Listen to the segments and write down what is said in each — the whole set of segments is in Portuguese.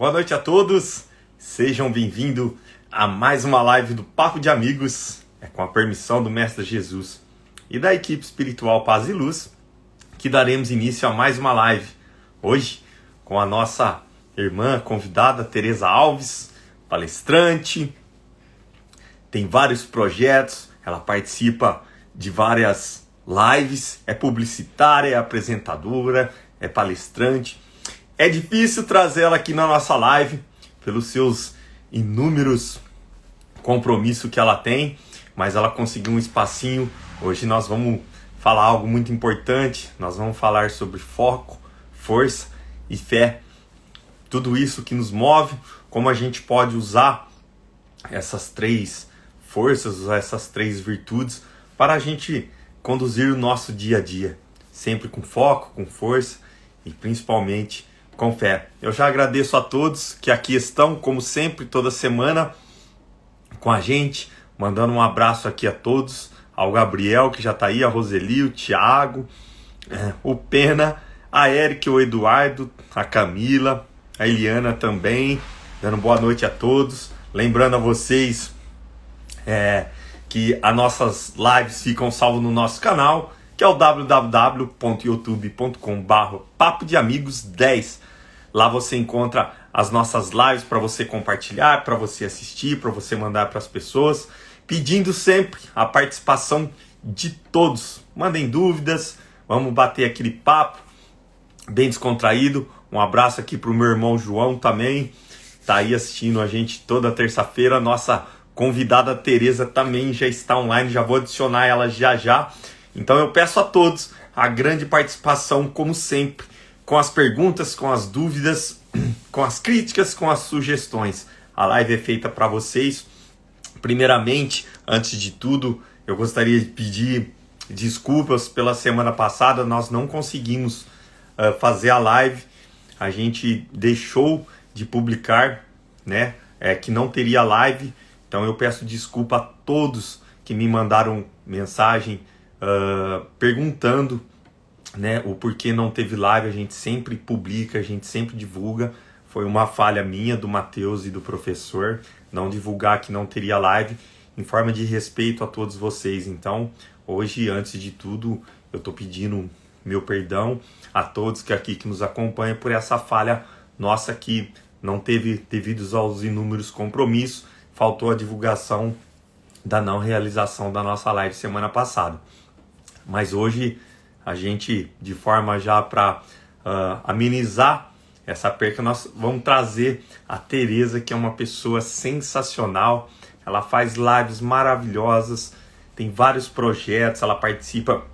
Boa noite a todos, sejam bem-vindos a mais uma live do Papo de Amigos, com a permissão do Mestre Jesus e da equipe espiritual Paz e Luz, que daremos início a mais uma live, hoje com a nossa irmã convidada Tereza Alves, palestrante, tem vários projetos, ela participa de várias lives, é publicitária, é apresentadora, é palestrante. É difícil trazê-la aqui na nossa live, pelos seus inúmeros compromissos que ela tem, mas ela conseguiu um espacinho. Hoje nós vamos falar algo muito importante, nós vamos falar sobre foco, força e fé. Tudo isso que nos move, como a gente pode usar essas três forças, usar essas três virtudes para a gente conduzir o nosso dia a dia, sempre com foco, com força e principalmente com fé. Eu já agradeço a todos que aqui estão, como sempre, toda semana com a gente, mandando um abraço aqui a todos, ao Gabriel que já está aí, a Roseli, o Thiago, o Pena, a Eric, o Eduardo, a Camila, a Eliana também, dando boa noite a todos. Lembrando a vocês que as nossas lives ficam salvas no nosso canal, que é o www.youtube.com/Papo de Amigos 10. Lá você encontra as nossas lives para você compartilhar, para você assistir, para você mandar para as pessoas, pedindo sempre a participação de todos. Mandem dúvidas, vamos bater aquele papo bem descontraído. Um abraço aqui para o meu irmão João também, tá aí assistindo a gente toda terça-feira. Nossa convidada Tereza também já está online, já vou adicionar ela já. Então eu peço a todos a grande participação, como sempre, com as perguntas, com as dúvidas, com as críticas, com as sugestões. A live é feita para vocês. Primeiramente, antes de tudo, eu gostaria de pedir desculpas pela semana passada, nós não conseguimos fazer a live, a gente deixou de publicar, né, que não teria live. Então eu peço desculpa a todos que me mandaram mensagem perguntando, né, o porquê não teve live. A gente sempre publica, a gente sempre divulga. Foi uma falha minha, do Matheus e do professor, não divulgar que não teria live, em forma de respeito a todos vocês. Então, hoje, antes de tudo, eu estou pedindo meu perdão a todos que aqui que nos acompanham por essa falha nossa que não teve, devido aos inúmeros compromissos, faltou a divulgação da não realização da nossa live semana passada. Mas hoje a gente, de forma já para amenizar essa perca, nós vamos trazer a Tereza, que é uma pessoa sensacional. Ela faz lives maravilhosas, tem vários projetos, ela participa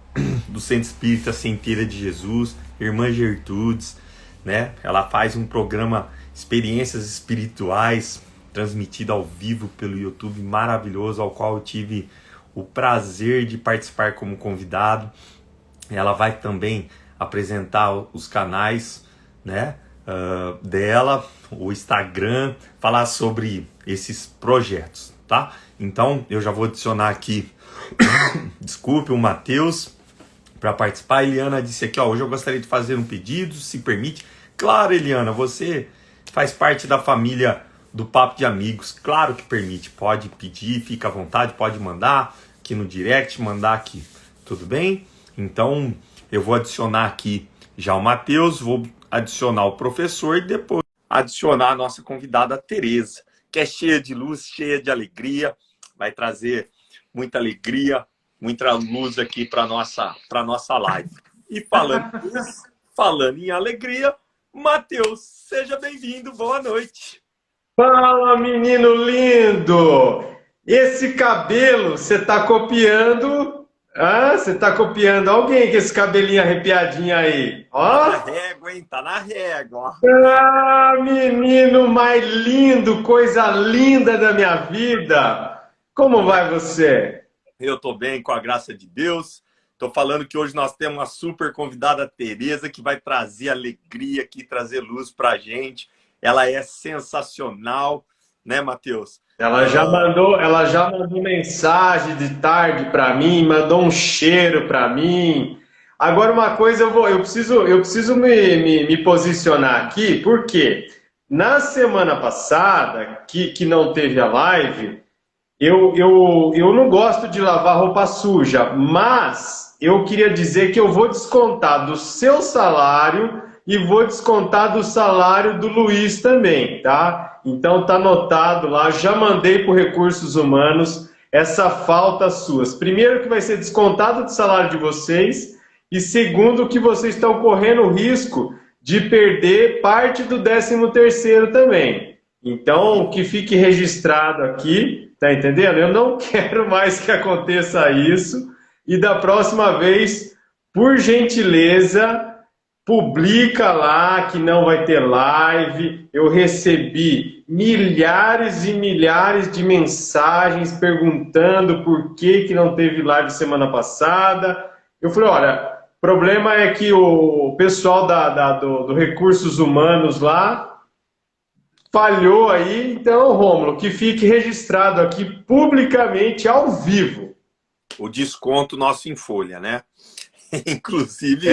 do Centro Espírita Centelha de Jesus, Irmã Gertrudes, né? Ela faz um programa Experiências Espirituais, transmitido ao vivo pelo YouTube, maravilhoso, ao qual eu tive o prazer de participar como convidado. Ela vai também apresentar os canais, né, dela, o Instagram, falar sobre esses projetos, tá? Então eu já vou adicionar aqui, desculpe, o Matheus para participar. A Eliana disse aqui, hoje eu gostaria de fazer um pedido, se permite. Claro, Eliana, você faz parte da família do Papo de Amigos, claro que permite, pode pedir, fica à vontade, pode mandar aqui no direct, mandar aqui, tudo bem? Então eu vou adicionar aqui já o Matheus, vou adicionar o professor e depois adicionar a nossa convidada Tereza, que é cheia de luz, cheia de alegria, vai trazer muita alegria, muita luz aqui para nossa live. E falando em alegria, Matheus, seja bem-vindo, boa noite. Fala, menino lindo! Esse cabelo, você tá copiando? Você tá copiando alguém com esse cabelinho arrepiadinho aí? Tá na régua, hein? Tá na régua. Menino mais lindo, coisa linda da minha vida! Como vai você? Eu tô bem, com a graça de Deus. Tô falando que hoje nós temos uma super convidada, Tereza, que vai trazer alegria aqui, trazer luz pra gente. Ela é sensacional, né, Matheus? Ela já mandou mensagem de tarde para mim, mandou um cheiro para mim. Agora uma coisa eu preciso me posicionar aqui, por quê? na semana passada, que não teve a live, eu não gosto de lavar roupa suja, mas eu queria dizer que eu vou descontar do seu salário e vou descontar do salário do Luiz também, tá? Então tá anotado lá, já mandei para Recursos Humanos essa falta suas. Primeiro que vai ser descontado do salário de vocês e segundo que vocês estão correndo o risco de perder parte do 13º também. Então, que fique registrado aqui, tá entendendo? Eu não quero mais que aconteça isso. E da próxima vez, por gentileza, publica lá que não vai ter live. Eu recebi milhares e milhares de mensagens perguntando por que não teve live semana passada. Eu falei, olha, o problema é que o pessoal do Recursos Humanos lá falhou aí, então, Rômulo, que fique registrado aqui publicamente, ao vivo. O desconto nosso em folha, né? Inclusive,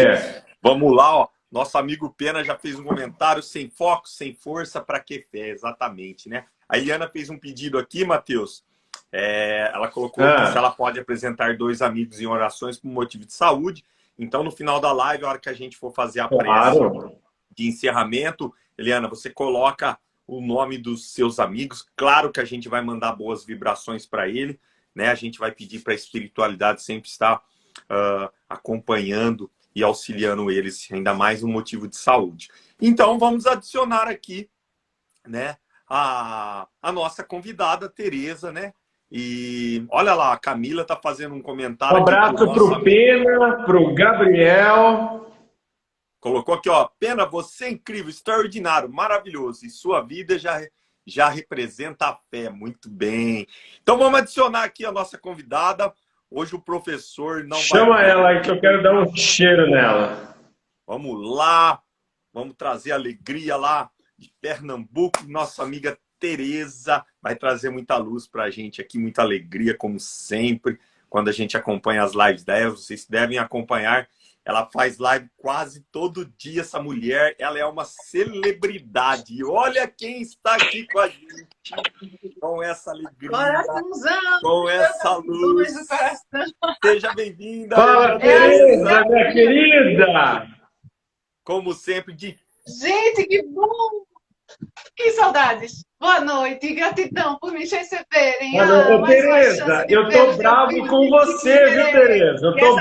vamos lá, ó. Nosso amigo Pena já fez um comentário: sem foco, sem força, para que fé? Exatamente, né? A Eliana fez um pedido aqui, Matheus. Ela colocou que se ela pode apresentar 2 amigos em orações por motivo de saúde. Então, no final da live, a hora que a gente for fazer a prece de encerramento, Eliana, você coloca o nome dos seus amigos. Claro que a gente vai mandar boas vibrações para ele, né? A gente vai pedir para a espiritualidade sempre estar acompanhando e auxiliando eles, ainda mais um motivo de saúde. Então, vamos adicionar aqui, né, a nossa convidada, Tereza, né? E olha lá, a Camila está fazendo um comentário. Um abraço para o Pena, para o Gabriel. Colocou aqui, ó: Pena, você é incrível, extraordinário, maravilhoso. E sua vida já representa a fé. Muito bem. Então vamos adicionar aqui a nossa convidada. Hoje o professor não Chama ela aí que eu quero dar um cheiro nela. Vamos lá. Vamos trazer alegria lá de Pernambuco. Nossa amiga Tereza vai trazer muita luz para a gente aqui, muita alegria, como sempre, quando a gente acompanha as lives dela. Vocês devem acompanhar. Ela faz live quase todo dia, essa mulher. Ela é uma celebridade. E olha quem está aqui com a gente, com essa alegria, coraçãozão, com essa luz. Seja bem-vinda. Fala, Tereza, minha querida! Como sempre, Gente, que bom! Que saudades! Boa noite, gratidão por me receberem. Tereza, eu tô bravo com você, viu, Tereza? Eu tô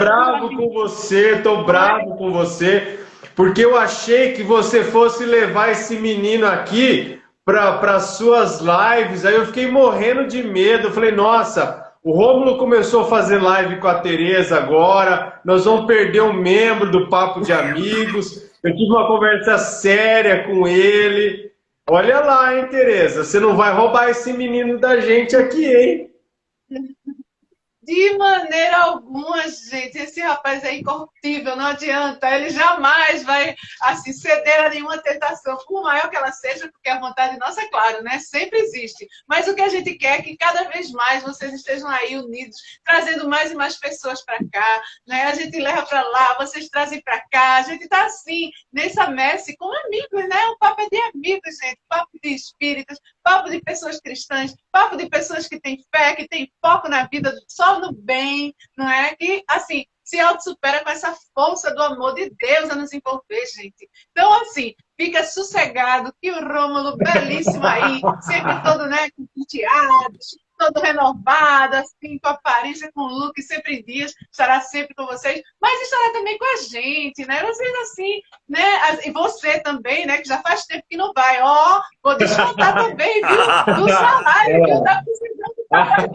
bravo com você, porque eu achei que você fosse levar esse menino aqui para suas lives, aí eu fiquei morrendo de medo. Eu falei, nossa, o Rômulo começou a fazer live com a Tereza agora, nós vamos perder um membro do Papo de Amigos. Eu tive uma conversa séria com ele. Olha lá, hein, Tereza, você não vai roubar esse menino da gente aqui, hein? De maneira alguma, gente. Esse rapaz é incorruptível, não adianta. Ele jamais vai assim, ceder a nenhuma tentação, por maior que ela seja, porque a vontade nossa, é claro, né? Sempre existe. Mas o que a gente quer é que cada vez mais vocês estejam aí unidos, trazendo mais e mais pessoas para cá, né? A gente leva para lá, vocês trazem para cá. A gente está assim, nessa messe, com amigos, né? O papo é de amigos, gente. Papo de espíritas, papo de pessoas cristãs, papo de pessoas que têm fé, que têm foco na vida, só no bem, não é? Que, assim, se auto-supera com essa força do amor de Deus a nos envolver, gente. Então, assim, fica sossegado que o Rômulo, belíssimo aí, sempre todo, né, com penteados, todo renovado, assim, com aparência, com look, sempre em dias, estará sempre com vocês, mas estará também com a gente, né? Vocês assim, né? E você também, né? Que já faz tempo que não vai. Ó, vou descontar também, viu? Do salário, viu? Tá precisando tá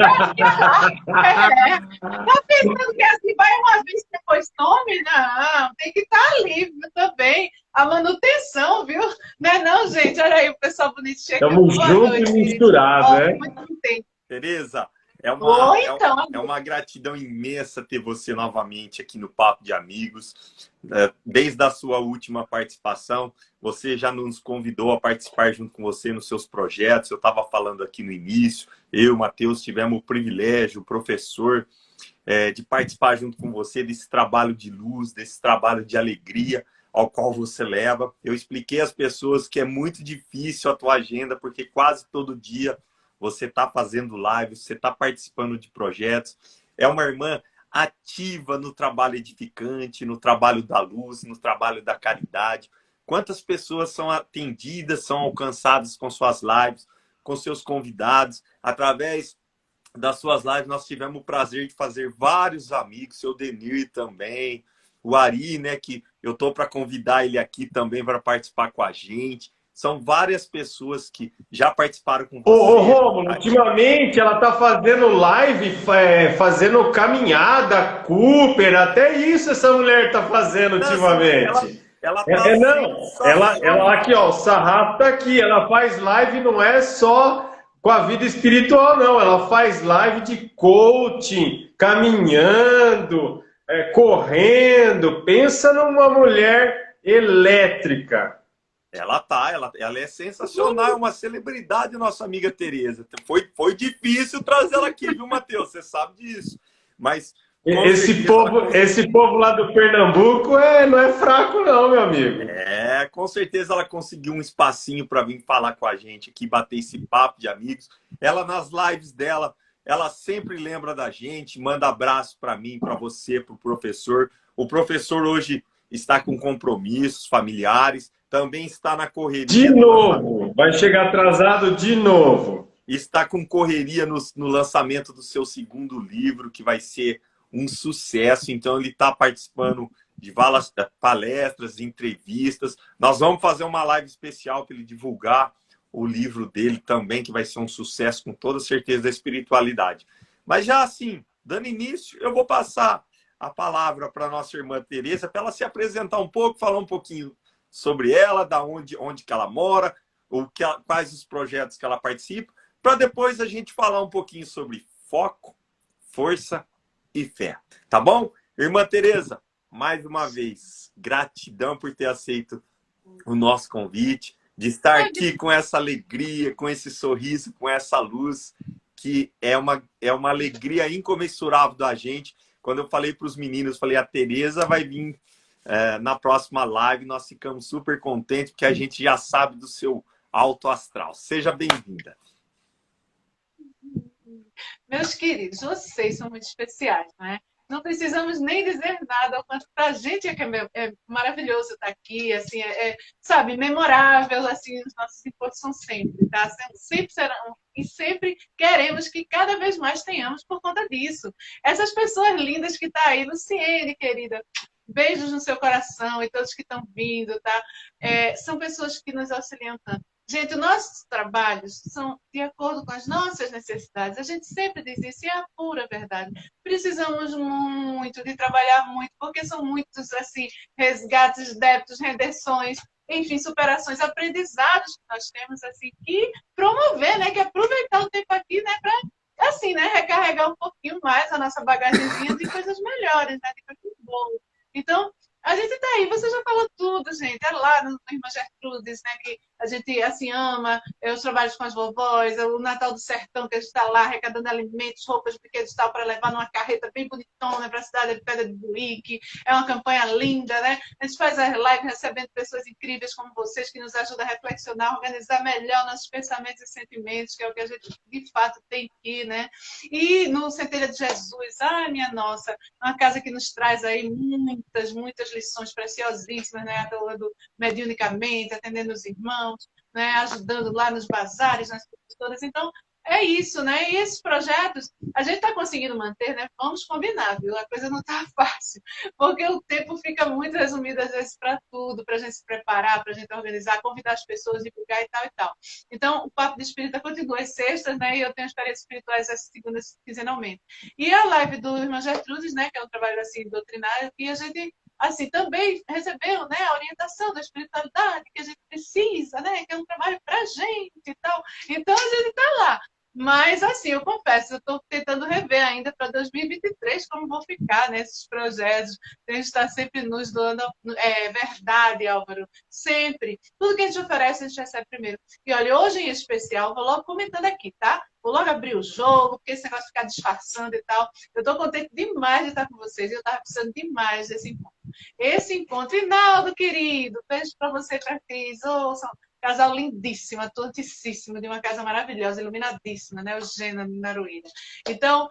pensando que assim vai uma vez e depois tome? Não, tem que estar ali, viu, também. A manutenção, viu? Não é não, gente? Olha aí o pessoal bonito chegando. Estamos juntos e misturados, né? Muito contente. Tereza, então. é uma gratidão imensa ter você novamente aqui no Papo de Amigos. Desde a sua última participação, você já nos convidou a participar junto com você nos seus projetos. Eu estava falando aqui no início, eu e o Matheus tivemos o privilégio, o professor, de participar junto com você desse trabalho de luz, desse trabalho de alegria. ao qual você leva. Eu expliquei às pessoas que é muito difícil a tua agenda, porque quase todo dia você está fazendo live, você está participando de projetos. É uma irmã ativa no trabalho edificante, no trabalho da luz, no trabalho da caridade. Quantas pessoas são atendidas, são alcançadas com suas lives, com seus convidados. Através das suas lives, nós tivemos o prazer de fazer vários amigos, seu Denir também, o Ari, né, que eu estou para convidar ele aqui também para participar com a gente. São várias pessoas que já participaram com você. Ô Rômulo, ultimamente ela tá fazendo live, fazendo caminhada, Cooper, até isso essa mulher tá fazendo ultimamente. Ela tá não, ela aqui, ó, o sarrafo tá aqui, ela faz live, não é só com a vida espiritual, não, ela faz live de coaching, caminhando, correndo, pensa numa mulher elétrica. Ela é sensacional, é uma celebridade, nossa amiga Tereza. Foi difícil trazer ela aqui, viu, Matheus? Você sabe disso. Mas esse povo lá do Pernambuco não é fraco, não, meu amigo. Com certeza ela conseguiu um espacinho para vir falar com a gente aqui, bater esse papo de amigos. Ela, nas lives dela, ela sempre lembra da gente, manda abraço para mim, para você, para o professor. O professor hoje está com compromissos familiares, também está na correria. De novo, vai chegar atrasado de novo. Está com correria no lançamento do seu segundo livro, que vai ser um sucesso. Então, ele está participando de várias palestras, entrevistas. Nós vamos fazer uma live especial para ele divulgar o livro dele também, que vai ser um sucesso, com toda certeza, da espiritualidade. Mas já assim, dando início, eu vou passar a palavra para a nossa irmã Tereza, para ela se apresentar um pouco, falar um pouquinho sobre ela, da onde que ela mora, quais os projetos que ela participa, para depois a gente falar um pouquinho sobre foco, força e fé. Tá bom? Irmã Tereza, mais uma vez, gratidão por ter aceito o nosso convite, de estar aqui com essa alegria, com esse sorriso, com essa luz, que é uma alegria incomensurável da gente. Quando eu falei para os meninos, falei, a Tereza vai vir na próxima live, nós ficamos super contentes, porque a gente já sabe do seu alto astral. Seja bem-vinda. Meus queridos, vocês são muito especiais, né? Não precisamos nem dizer nada, o quanto para a gente é maravilhoso estar aqui, assim, sabe, memorável, assim, os nossos encontros são sempre, tá? Sempre serão, e sempre queremos que cada vez mais tenhamos por conta disso. Essas pessoas lindas que estão aí, Luciene, querida, beijos no seu coração e todos que estão vindo, tá? São pessoas que nos auxiliam tanto. Gente, os nossos trabalhos são de acordo com as nossas necessidades. A gente sempre diz isso, e é a pura verdade. Precisamos muito de trabalhar muito, porque são muitos, assim, resgates, débitos, redenções, enfim, superações, aprendizados que nós temos, assim, que promover, né? Que aproveitar o tempo aqui, né? Para, assim, né? Recarregar um pouquinho mais a nossa bagagenzinha de coisas melhores, né? De coisas boas. Então, a gente tá aí, você já falou tudo, gente. É lá no Irmã Gertrudes, né? Que a gente, assim, ama os trabalhos com as vovós, o Natal do Sertão, que a gente está lá arrecadando alimentos, roupas, brinquedos e tal, para levar numa carreta bem bonitona para a cidade de Pedra de Buíque. É uma campanha linda, né? A gente faz as lives recebendo pessoas incríveis como vocês, que nos ajudam a reflexionar, organizar melhor nossos pensamentos e sentimentos, que é o que a gente, de fato, tem aqui, né? E no Centelha de Jesus, ai, minha nossa, uma casa que nos traz aí muitas lições preciosíssimas, né? Atuando mediunicamente, atendendo os irmãos, né? Ajudando lá nos bazares, nas coisas todas. Então, é isso, né? E esses projetos a gente está conseguindo manter, né? Vamos combinar, viu? A coisa não está fácil, porque o tempo fica muito resumido, às vezes, para tudo, para a gente se preparar, para a gente organizar, convidar as pessoas, divulgar e tal e tal. Então, o Papo de Espírita continua às sextas, né? E eu tenho experiências espirituais às segundas, quinzenalmente. E a live do Irmã Gertrudes, né? Que é um trabalho, assim, doutrinário, que a gente, assim, também recebeu, né, a orientação da espiritualidade que a gente precisa, né, que é um trabalho para a gente e tal. Então, a gente está lá. Mas, assim, eu confesso, eu estou tentando rever ainda para 2023 como vou ficar nesses projetos. A gente está sempre nos doando verdade, Álvaro. Sempre. Tudo que a gente oferece, a gente recebe primeiro. E olha, hoje em especial, vou logo comentando aqui, tá? Vou logo abrir o jogo, porque esse negócio de ficar disfarçando e tal. Eu estou contente demais de estar com vocês. Eu estava precisando demais desse encontro. esse encontro. Inaldo, querido, beijo para você e para Cris. Oh, são um casal lindíssimo, atorticíssimo, de uma casa maravilhosa, iluminadíssima, né? Eugênia Naruína. Então,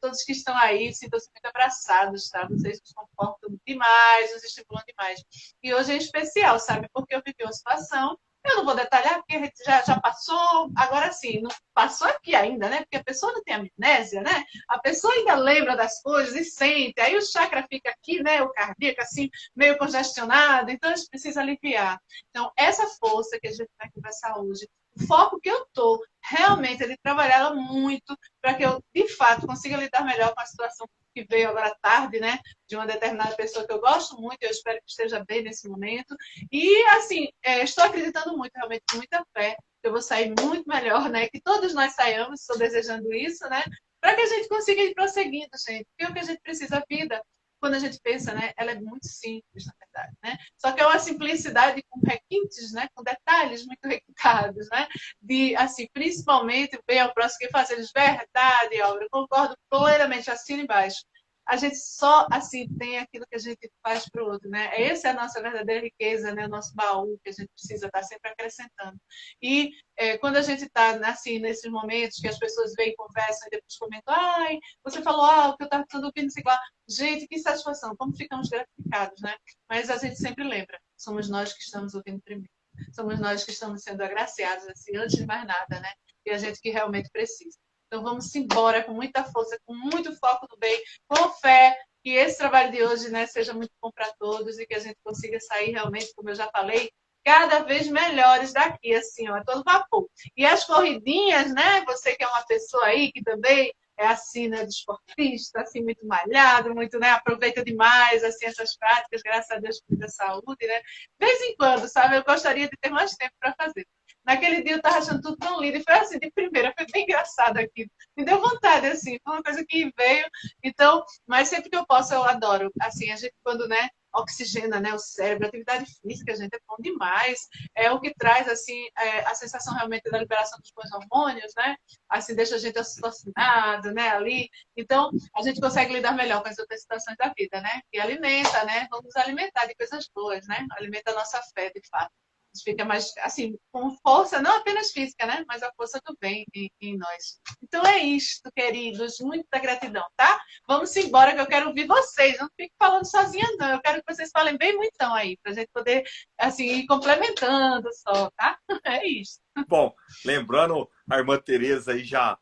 todos que estão aí, sintam-se muito abraçados, tá? Vocês nos confortam demais, nos estimulam demais. E hoje é especial, sabe? Porque eu vivi uma situação. Eu não vou detalhar, porque a gente já passou. Agora sim, não passou aqui ainda, né? Porque a pessoa não tem amnésia, né? A pessoa ainda lembra das coisas e sente. Aí o chakra fica aqui, né? O cardíaco, assim, meio congestionado. Então a gente precisa aliviar. Então, essa força que a gente vai conversar hoje, o foco que eu tô realmente é de trabalhar ela muito para que eu, de fato, consiga lidar melhor com a situação que veio agora tarde, né? De uma determinada pessoa que eu gosto muito, eu espero que esteja bem nesse momento. E, assim, estou acreditando muito, realmente, com muita fé, que eu vou sair muito melhor, né? Que todos nós saiamos, estou desejando isso, né? Para que a gente consiga ir prosseguindo, gente. Porque o que a gente precisa, a vida, quando a gente pensa, né? Ela é muito simples, na verdade, né? Só que é uma simplicidade com requintes, né? Com detalhes muito requintados, né? De, assim, principalmente, bem ao próximo que fazer verdade, Álvaro, eu concordo plenamente, assina embaixo. A gente só assim tem aquilo que a gente faz para o outro, né? Essa é a nossa verdadeira riqueza, né? O nosso baú que a gente precisa estar sempre acrescentando. E quando a gente está assim nesses momentos que as pessoas vêm e conversam e depois comentam, ai, você falou o que eu estava tudo ouvindo, sei lá. Gente, que satisfação, como ficamos gratificados, né? Mas a gente sempre lembra, somos nós que estamos ouvindo primeiro. Somos nós que estamos sendo agraciados, assim, antes de mais nada, né? E a gente que realmente precisa. Então vamos embora com muita força, com muito foco no bem, com fé, que esse trabalho de hoje, né, seja muito bom para todos e que a gente consiga sair realmente, como eu já falei, cada vez melhores daqui, assim, ó, a todo vapor. E as corridinhas, né, você que é uma pessoa aí que também é assim, né, desportista, assim, muito malhado, muito, né, aproveita demais, assim, essas práticas, graças a Deus, por muita saúde, né, de vez em quando, sabe, eu gostaria de ter mais tempo para fazer. Naquele dia eu estava achando tudo tão lindo. E foi assim, de primeira, foi bem engraçado aqui. Me deu vontade, assim, foi uma coisa que veio. Então, mas sempre que eu posso, eu adoro. Assim, a gente quando, né, oxigena, né, o cérebro, a atividade física, gente, é bom demais. É o que traz, assim, a sensação realmente da liberação dos bons hormônios, né? Assim, deixa a gente oxigenado, né, ali. Então, a gente consegue lidar melhor com as outras situações da vida, né? E alimenta, né? Vamos nos alimentar de coisas boas, né? Alimenta a nossa fé, de fato. A gente fica mais, assim, com força, não apenas física, né? Mas a força do bem em nós. Então é isto, queridos. Muita gratidão, tá? Vamos embora que eu quero ouvir vocês. Não fique falando sozinha, não. Eu quero que vocês falem bem muitão aí, pra gente poder, assim, ir complementando só, tá? É isso. Bom, lembrando, a irmã Tereza aí já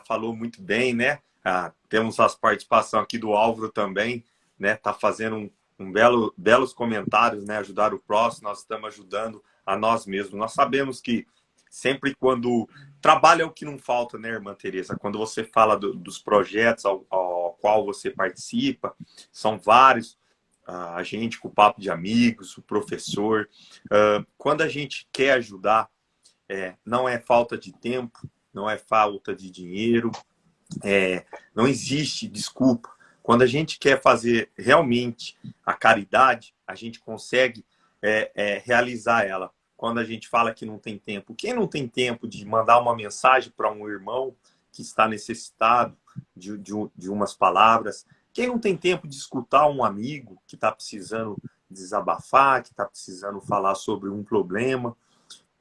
falou muito bem, né? Temos as participações aqui do Álvaro também, né? Tá fazendo belos comentários, né? Ajudar o próximo, nós estamos ajudando a nós mesmos. Nós sabemos que sempre quando trabalho é o que não falta, né, irmã Tereza? Quando você fala dos projetos ao qual você participa, são vários, a gente com o Papo de Amigos, o professor. Quando a gente quer ajudar, não é falta de tempo, não é falta de dinheiro, não existe desculpa. Quando a gente quer fazer realmente a caridade, a gente consegue realizar ela. Quando a gente fala que não tem tempo, quem não tem tempo de mandar uma mensagem para um irmão que está necessitado de umas palavras? Quem não tem tempo de escutar um amigo que está precisando desabafar, que está precisando falar sobre um problema?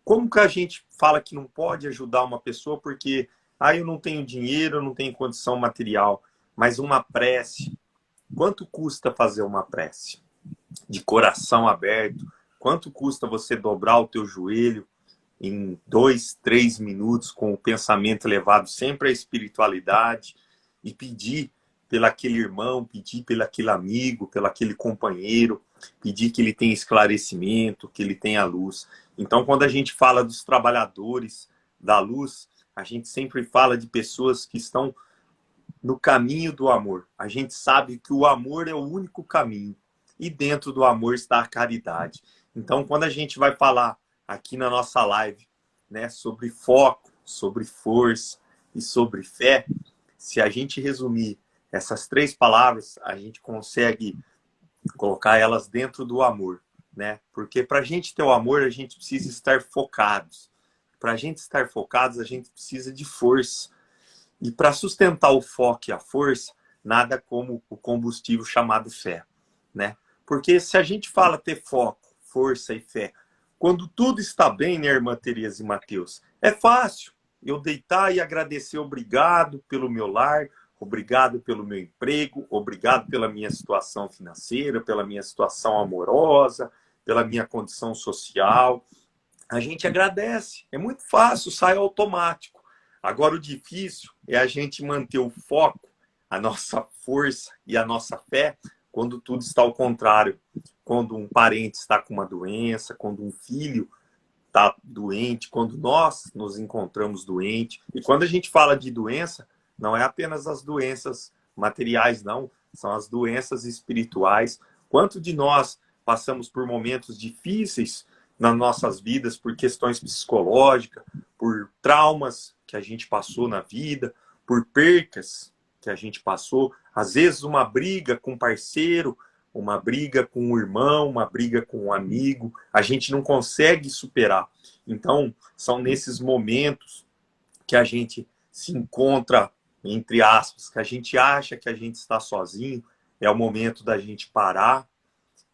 Como que a gente fala que não pode ajudar uma pessoa porque eu não tenho dinheiro, eu não tenho condição material, mas uma prece, quanto custa fazer uma prece? De coração aberto, quanto custa você dobrar o teu joelho em 2, 3 minutos com o pensamento elevado sempre à espiritualidade e pedir pelaquele irmão, pedir pelaquele amigo, pelaquele companheiro, pedir que ele tenha esclarecimento, que ele tenha luz. Então, quando a gente fala dos trabalhadores da luz, a gente sempre fala de pessoas que estão no caminho do amor. A gente sabe que o amor é o único caminho e dentro do amor está a caridade. Então, quando a gente vai falar aqui na nossa live, né, sobre foco, sobre força e sobre fé, se a gente resumir essas 3 palavras, a gente consegue colocar elas dentro do amor, né? Porque para a gente ter o amor, a gente precisa estar focados. Para a gente estar focados, a gente precisa de força. E para sustentar o foco e a força, nada como o combustível chamado fé, né? Porque se a gente fala ter foco, força e fé, quando tudo está bem, né, irmã Tereza e Mateus, é fácil eu deitar e agradecer, obrigado pelo meu lar, obrigado pelo meu emprego, obrigado pela minha situação financeira, pela minha situação amorosa, pela minha condição social. A gente agradece, é muito fácil, sai automático. Agora o difícil é a gente manter o foco, a nossa força e a nossa fé quando tudo está ao contrário. Quando um parente está com uma doença, quando um filho está doente, quando nós nos encontramos doentes. E quando a gente fala de doença, não é apenas as doenças materiais, não. São as doenças espirituais. Quanto de nós passamos por momentos difíceis nas nossas vidas, por questões psicológicas, por traumas que a gente passou na vida, por percas que a gente passou, às vezes uma briga com um parceiro, uma briga com um irmão, uma briga com um amigo, a gente não consegue superar. Então, são nesses momentos que a gente se encontra, entre aspas, que a gente acha que a gente está sozinho, é o momento da gente parar,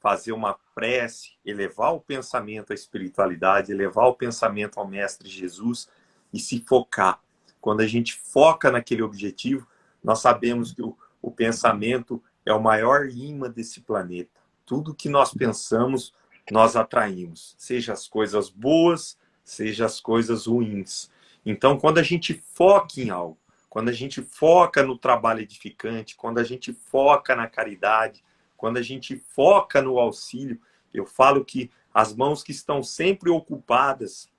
fazer uma prece, elevar o pensamento à espiritualidade, elevar o pensamento ao Mestre Jesus e se focar. Quando a gente foca naquele objetivo, nós sabemos que o pensamento é o maior imã desse planeta. Tudo que nós pensamos, nós atraímos. Seja as coisas boas, seja as coisas ruins. Então, quando a gente foca em algo, quando a gente foca no trabalho edificante, quando a gente foca na caridade, quando a gente foca no auxílio, eu falo que as mãos que estão sempre ocupadas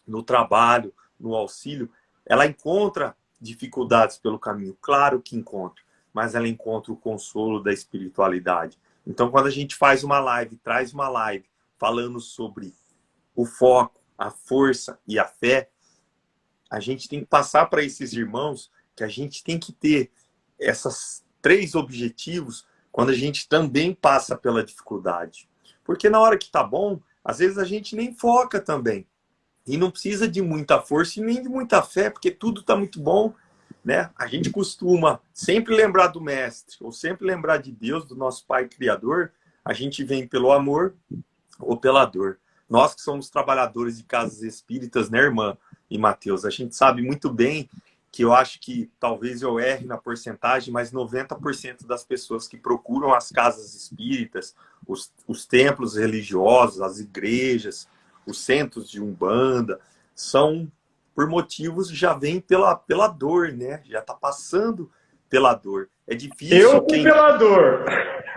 no trabalho, no auxílio, ela encontra dificuldades pelo caminho. Claro que encontra, mas ela encontra o consolo da espiritualidade. Então, quando a gente faz uma live, traz uma live falando sobre o foco, a força e a fé, a gente tem que passar para esses irmãos que a gente tem que ter esses 3 objetivos quando a gente também passa pela dificuldade. Porque na hora que tá bom, às vezes a gente nem foca também. E não precisa de muita força e nem de muita fé, porque tudo tá muito bom, né? A gente costuma sempre lembrar do Mestre, ou sempre lembrar de Deus, do nosso Pai Criador. A gente vem pelo amor ou pela dor. Nós que somos trabalhadores de casas espíritas, né, irmã e Mateus? A gente sabe muito bem que eu acho que talvez eu erre na porcentagem, mas 90% das pessoas que procuram as casas espíritas, os templos religiosos, as igrejas, os centros de Umbanda, são por motivos, já vem pela dor, né? Já está passando pela dor. É difícil pela dor.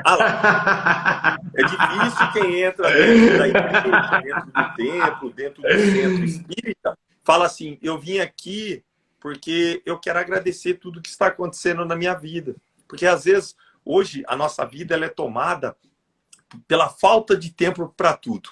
Ah lá. É difícil quem entra dentro da igreja, dentro do templo, dentro do centro espírita, fala assim, eu vim aqui porque eu quero agradecer tudo que está acontecendo na minha vida. Porque às vezes, hoje, a nossa vida ela é tomada pela falta de tempo para tudo.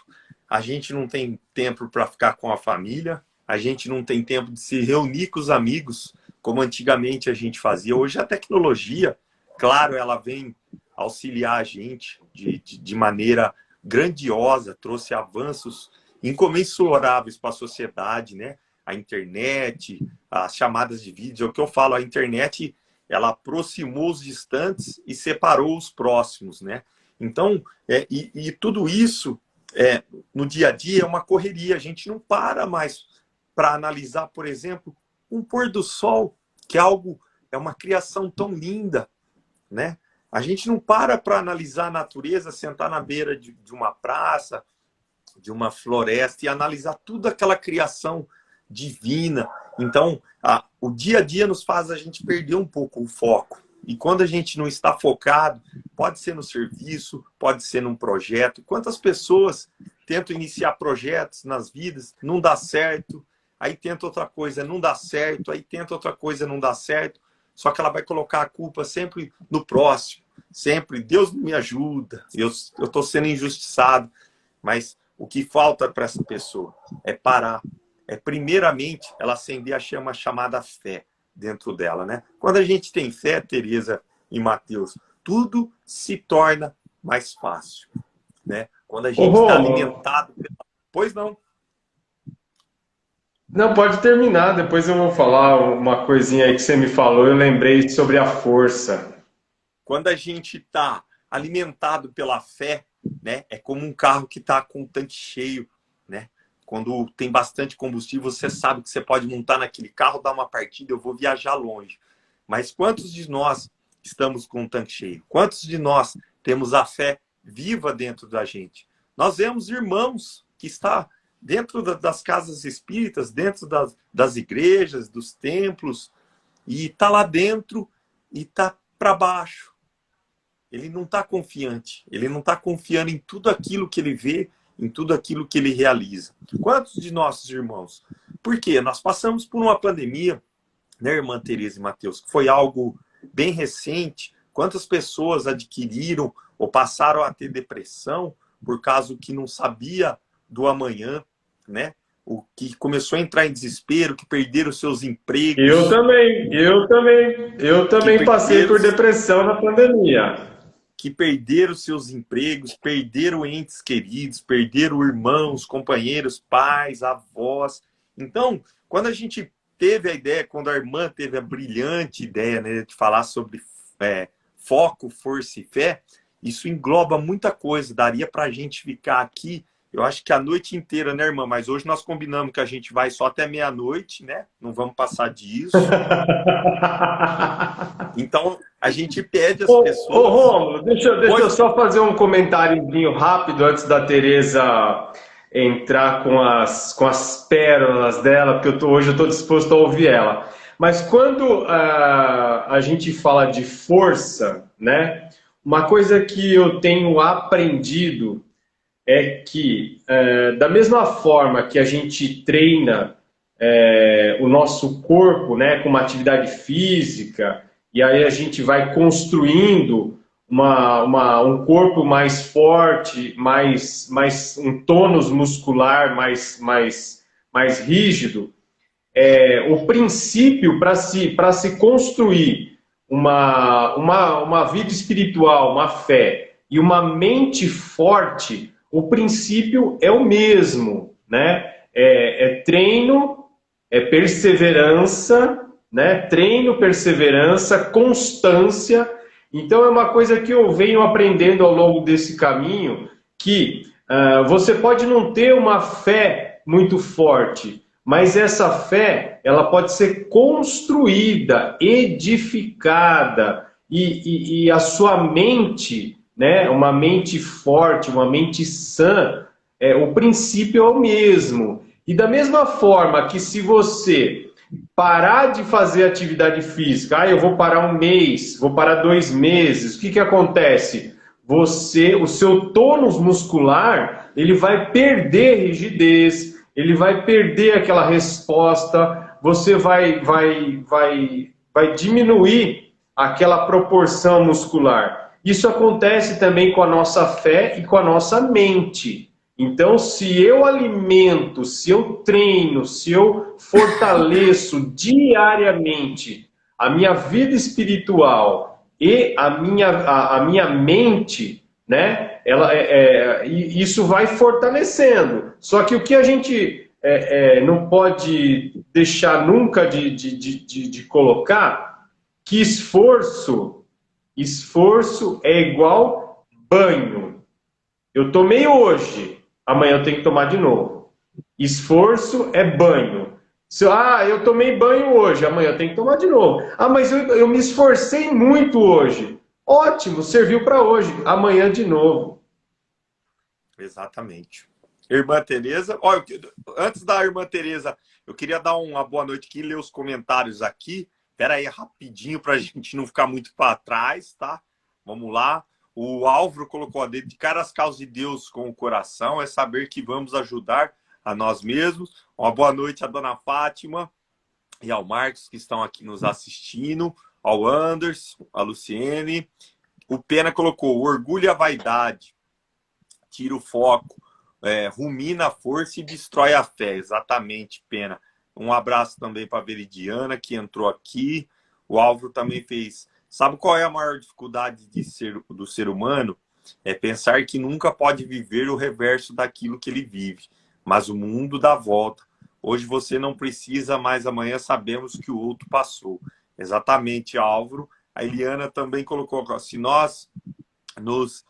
A gente não tem tempo para ficar com a família, a gente não tem tempo de se reunir com os amigos, como antigamente a gente fazia. Hoje a tecnologia, claro, ela vem auxiliar a gente de maneira grandiosa, trouxe avanços incomensuráveis para a sociedade, né? A internet, as chamadas de vídeo, é o que eu falo, a internet, ela aproximou os distantes e separou os próximos, né? Então, tudo isso, no dia a dia, é uma correria, a gente não para mais para analisar, por exemplo, um pôr do sol, que é uma criação tão linda, né? A gente não para analisar a natureza, sentar na beira de uma praça, de uma floresta e analisar toda aquela criação divina. Então, o dia a dia nos faz a gente perder um pouco o foco. E quando a gente não está focado, pode ser no serviço, pode ser num projeto. Quantas pessoas tentam iniciar projetos nas vidas, não dá certo, aí tenta outra coisa, não dá certo, aí tenta outra coisa, não dá certo, só que ela vai colocar a culpa sempre no próximo, sempre, Deus não me ajuda, eu estou sendo injustiçado, mas o que falta para essa pessoa é parar, primeiramente ela acender a chama chamada fé dentro dela, né? Quando a gente tem fé, Tereza e Mateus, tudo se torna mais fácil, né? Quando a gente está alimentado... Pois não. Não, pode terminar, depois eu vou falar uma coisinha aí que você me falou, eu lembrei sobre a força. Quando a gente está alimentado pela fé, né? É como um carro que está com o tanque cheio, né? Quando tem bastante combustível, você sabe que você pode montar naquele carro, dar uma partida, eu vou viajar longe. Mas quantos de nós estamos com o tanque cheio? Quantos de nós temos a fé viva dentro da gente? Nós vemos irmãos que estão dentro das casas espíritas, dentro das igrejas, dos templos, e está lá dentro e está para baixo. Ele não está confiante, ele não está confiando em tudo aquilo que ele vê, em tudo aquilo que ele realiza. Quantos de nossos irmãos? Por quê? Nós passamos por uma pandemia, né, irmã Tereza e Mateus, que foi algo bem recente. Quantas pessoas adquiriram ou passaram a ter depressão por causa que não sabia do amanhã, né? O que começou a entrar em desespero, que perderam seus empregos. Eu também passei por depressão na pandemia. Que perderam seus empregos, perderam entes queridos, perderam irmãos, companheiros, pais, avós. Então, quando a gente teve a ideia, quando a irmã teve a brilhante ideia, né, de falar sobre foco, força e fé, isso engloba muita coisa. Daria para a gente ficar aqui, eu acho que a noite inteira, né, irmã? Mas hoje nós combinamos que a gente vai só até meia-noite, né? Não vamos passar disso. Então, a gente pede às pessoas... Ô, Rômulo, deixa eu só fazer um comentáriozinho rápido antes da Tereza entrar com as pérolas dela, porque hoje eu estou disposto a ouvir ela. Mas quando a gente fala de força, né? Uma coisa que eu tenho aprendido é que, da mesma forma que a gente treina o nosso corpo, né, com uma atividade física, e aí a gente vai construindo um corpo mais forte, mais um tônus muscular mais rígido, o princípio para se construir uma vida espiritual, uma fé e uma mente forte, o princípio é o mesmo, né? Treino, perseverança, né? Treino, perseverança, constância. Então é uma coisa que eu venho aprendendo ao longo desse caminho, que você pode não ter uma fé muito forte, mas essa fé ela pode ser construída, edificada, e a sua mente, né? Uma mente forte, uma mente sã, o princípio é o mesmo. E da mesma forma que se você parar de fazer atividade física, eu vou parar um mês, vou parar 2 meses, o que acontece? O seu tônus muscular, ele vai perder rigidez, ele vai perder aquela resposta, você vai diminuir aquela proporção muscular. Isso acontece também com a nossa fé e com a nossa mente. Então, se eu alimento, se eu treino, se eu fortaleço diariamente a minha vida espiritual e a minha mente, né, isso vai fortalecendo. Só que o que a gente não pode deixar nunca de colocar, que esforço é igual banho. Eu tomei hoje, amanhã eu tenho que tomar de novo. Esforço é banho. Eu tomei banho hoje, amanhã eu tenho que tomar de novo. Mas eu me esforcei muito hoje. Ótimo, serviu para hoje, amanhã de novo. Exatamente. Irmã Tereza, antes da irmã Tereza, eu queria dar uma boa noite aqui, ler os comentários aqui. Espera aí rapidinho para a gente não ficar muito para trás, tá? Vamos lá. O Álvaro colocou: dedicar as causas de Deus com o coração é saber que vamos ajudar a nós mesmos. Uma boa noite à dona Fátima e ao Marcos, que estão aqui nos assistindo, ao Anderson, a Luciene. O Pena colocou: o orgulho e a vaidade tira o foco, rumina a força e destrói a fé. Exatamente, Pena. Um abraço também para a Veridiana, que entrou aqui. O Álvaro também fez... Sabe qual é a maior dificuldade do ser humano? É pensar que nunca pode viver o reverso daquilo que ele vive. Mas o mundo dá volta. Hoje você não precisa, mas amanhã sabemos que o outro passou. Exatamente, Álvaro. A Eliana também colocou: se nós nos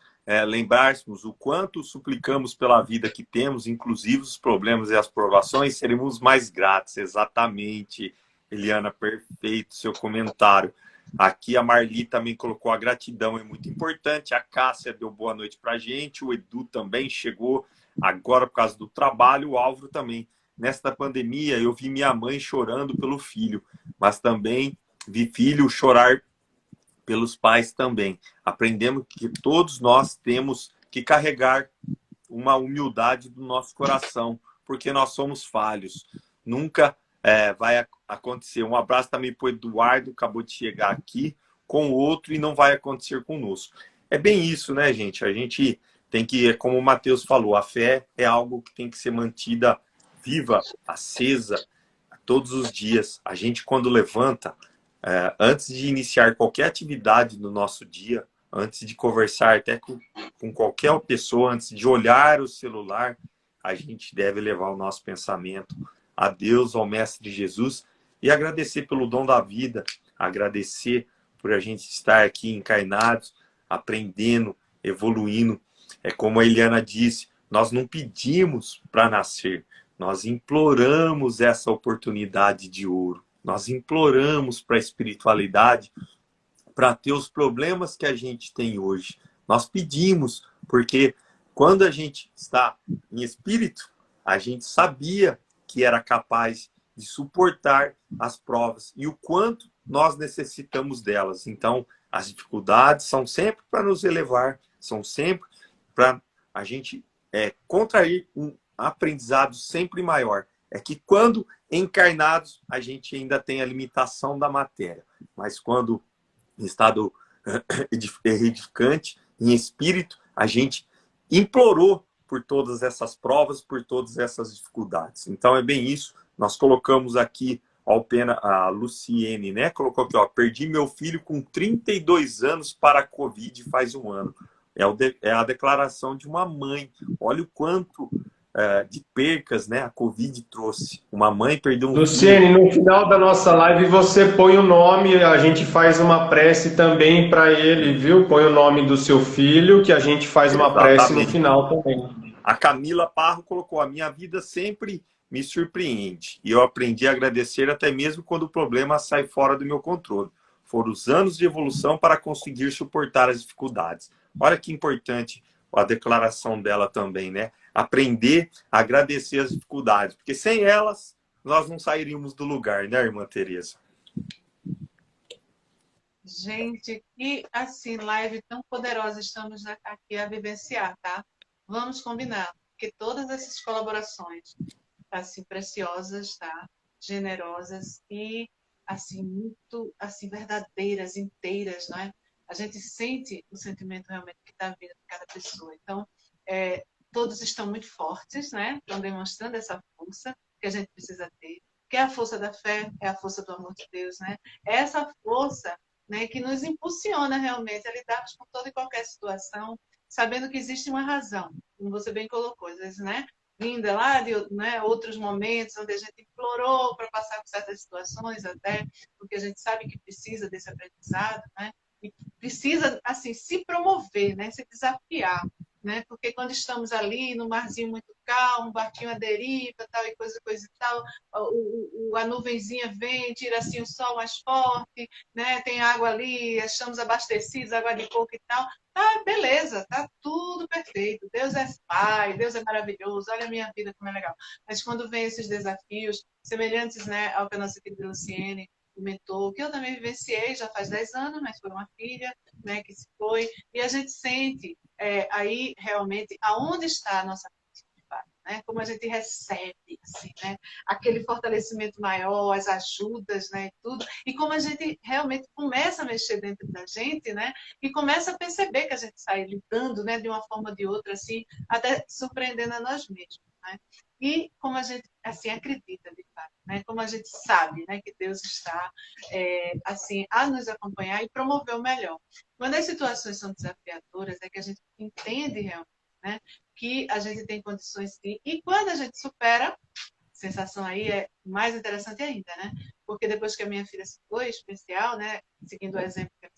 lembrarmos o quanto suplicamos pela vida que temos, inclusive os problemas e as provações, seremos mais gratos. Exatamente, Eliana, perfeito seu comentário. Aqui a Marli também colocou a gratidão, é muito importante. A Cássia deu boa noite para a gente, o Edu também chegou agora por causa do trabalho, o Álvaro também. Nesta pandemia, eu vi minha mãe chorando pelo filho, mas também vi filho chorar pelos pais também. Aprendemos que todos nós temos que carregar uma humildade do nosso coração, porque nós somos falhos. Nunca vai acontecer. Um abraço também para o Eduardo, acabou de chegar aqui, com o outro, e não vai acontecer conosco. É bem isso, né, gente? A gente tem que, como o Matheus falou, a fé é algo que tem que ser mantida viva, acesa, todos os dias. A gente, quando levanta, antes de iniciar qualquer atividade no nosso dia, antes de conversar até com qualquer pessoa, antes de olhar o celular, a gente deve levar o nosso pensamento a Deus, ao Mestre Jesus, e agradecer pelo dom da vida, agradecer por a gente estar aqui encarnados, aprendendo, evoluindo. É como a Eliana disse, nós não pedimos para nascer, nós imploramos essa oportunidade de ouro. Nós imploramos para a espiritualidade para ter os problemas que a gente tem hoje. Nós pedimos, porque quando a gente está em espírito, a gente sabia que era capaz de suportar as provas e o quanto nós necessitamos delas. Então, as dificuldades são sempre para nos elevar, são sempre para a gente contrair um aprendizado sempre maior. É que quando encarnados, a gente ainda tem a limitação da matéria. Mas quando em estado edificante, em espírito, a gente implorou por todas essas provas, por todas essas dificuldades. Então é bem isso. Nós colocamos aqui a Luciene, né? Colocou aqui, ó, perdi meu filho com 32 anos para a Covid faz um ano. É a declaração de uma mãe. Olha o quanto de percas, né, a Covid trouxe. Uma mãe perdeu um Luciene, filho. no final da nossa live você põe o nome, a gente faz uma prece também para ele, viu? Põe o nome do seu filho, que a gente faz uma prece no Exatamente. final também. A Camila Parro colocou: a minha vida sempre me surpreende e eu aprendi a agradecer até mesmo quando o problema sai fora do meu controle. Foram os anos de evolução para conseguir suportar as dificuldades. Olha que importante a declaração dela também, né? Aprender a agradecer as dificuldades, porque sem elas nós não sairíamos do lugar, né, irmã Tereza? Gente, que assim, live tão poderosa estamos aqui a vivenciar, tá? Vamos combinar, porque todas essas colaborações, assim, preciosas, tá? Generosas e, assim, muito, assim, verdadeiras, inteiras, não é? A gente sente o sentimento realmente que está vindo de cada pessoa. Então, todos estão muito fortes, né? Estão demonstrando essa força que a gente precisa ter, que é a força da fé, é a força do amor de Deus, né? É essa força, né, que nos impulsiona realmente a lidarmos com toda e qualquer situação, sabendo que existe uma razão, como você bem colocou, às vezes, né? Vinda lá de, né, outros momentos onde a gente implorou para passar por certas situações, até porque a gente sabe que precisa desse aprendizado, né? E precisa, assim, se promover, né? Se desafiar, né? Porque quando estamos ali no marzinho muito calmo, barquinho à deriva, tal e coisa e tal, a nuvenzinha vem, tira assim o sol mais forte, né? Tem água ali, estamos abastecidos, água de coco e tal. Tá, beleza, tá tudo perfeito. Deus é Pai, Deus é maravilhoso, olha a minha vida como é legal. Mas quando vem esses desafios, semelhantes, né, ao que a nossa querida Luciene comentou, que eu também vivenciei já faz 10 anos, mas foi uma filha, né, que se foi, e a gente sente aí realmente aonde está a nossa mente, né? Como a gente recebe assim, né? Aquele fortalecimento maior, as ajudas, né? Tudo, e como a gente realmente começa a mexer dentro da gente, né? E começa a perceber que a gente sai lidando, né? De uma forma ou de outra, assim, até surpreendendo a nós mesmos, né? E como a gente assim acredita de fato, né? Como a gente sabe, né? Que Deus está assim a nos acompanhar e promover o melhor. Quando as situações são desafiadoras, é que a gente entende realmente, né? Que a gente tem condições de. E quando a gente supera, a sensação aí é mais interessante ainda, né? Porque depois que a minha filha se foi, especial, né? Seguindo o exemplo que a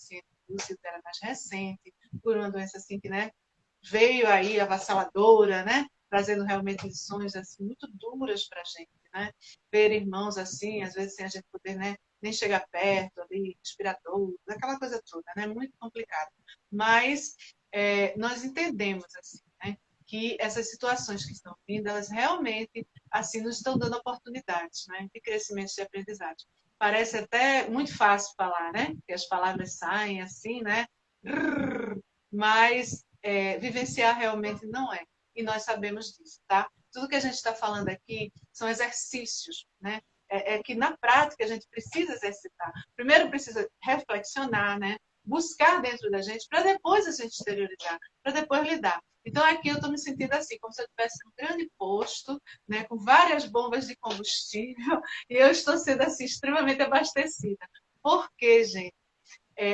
Luciana era mais recente, por uma doença assim que, né, veio aí avassaladora, né, trazendo realmente lições assim muito duras para a gente, né? Ver irmãos assim, às vezes sem a gente poder, né, nem chegar perto ali, respirador, aquela coisa toda, né? Muito complicado. Mas nós entendemos assim, né, que essas situações que estão vindo, elas realmente assim nos estão dando oportunidades, né, de crescimento e de aprendizagem. Parece até muito fácil falar, né? Que as palavras saem assim, né? Mas vivenciar realmente não é. E nós sabemos disso, tá? Tudo que a gente está falando aqui são exercícios, né? Que na prática a gente precisa exercitar. Primeiro precisa reflexionar, né? Buscar dentro da gente para depois a gente exteriorizar, para depois lidar. Então aqui eu estou me sentindo assim, como se eu tivesse um grande posto, né, com várias bombas de combustível, e eu estou sendo assim extremamente abastecida. Por quê, gente?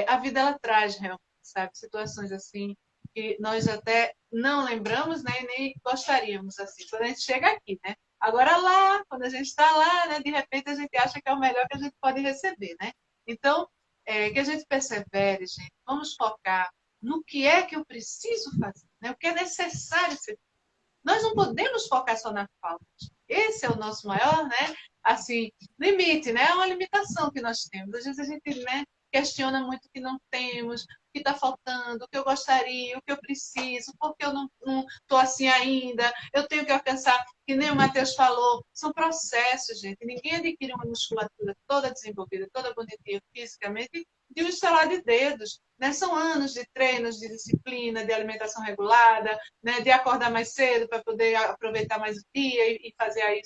A vida ela traz realmente, sabe, situações assim que nós até não lembramos, né, e nem gostaríamos assim. Quando a gente chega aqui, né? Agora lá, quando a gente está lá, né, de repente a gente acha que é o melhor que a gente pode receber, né? Então, que a gente persevere, gente. Vamos focar no que é que eu preciso fazer, né? O que é necessário ser. Nós não podemos focar só na falta. Esse é o nosso maior, né? Assim, limite, né? É uma limitação que nós temos. Às vezes a gente, né, questiona muito o que não temos, o que está faltando, o que eu gostaria, o que eu preciso, porque eu não estou assim ainda, eu tenho que alcançar, que nem o Matheus falou, são processos, gente. Ninguém adquire uma musculatura toda desenvolvida, toda bonitinha fisicamente, de um estalar de dedos. Né? São anos de treinos, de disciplina, de alimentação regulada, né? De acordar mais cedo para poder aproveitar mais o dia e fazer aí